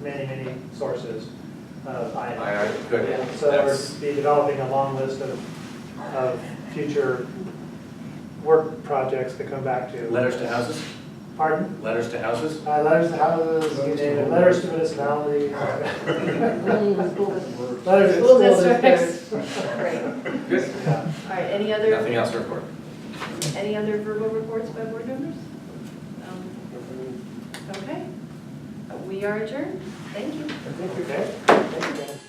many sources of Aye, ionization. good. And so That's- we're be developing a long list of future work projects to come back to. Letters to houses? Pardon? Letters to houses? Letters to houses, you name it, letters to municipalities. Letters to School school districts. districts. Great. Good. Yeah. All right, any other, Nothing else to report? any other verbal reports by board members? Okay. We are adjourned. Thank you. I think you're okay. Thank you, guys.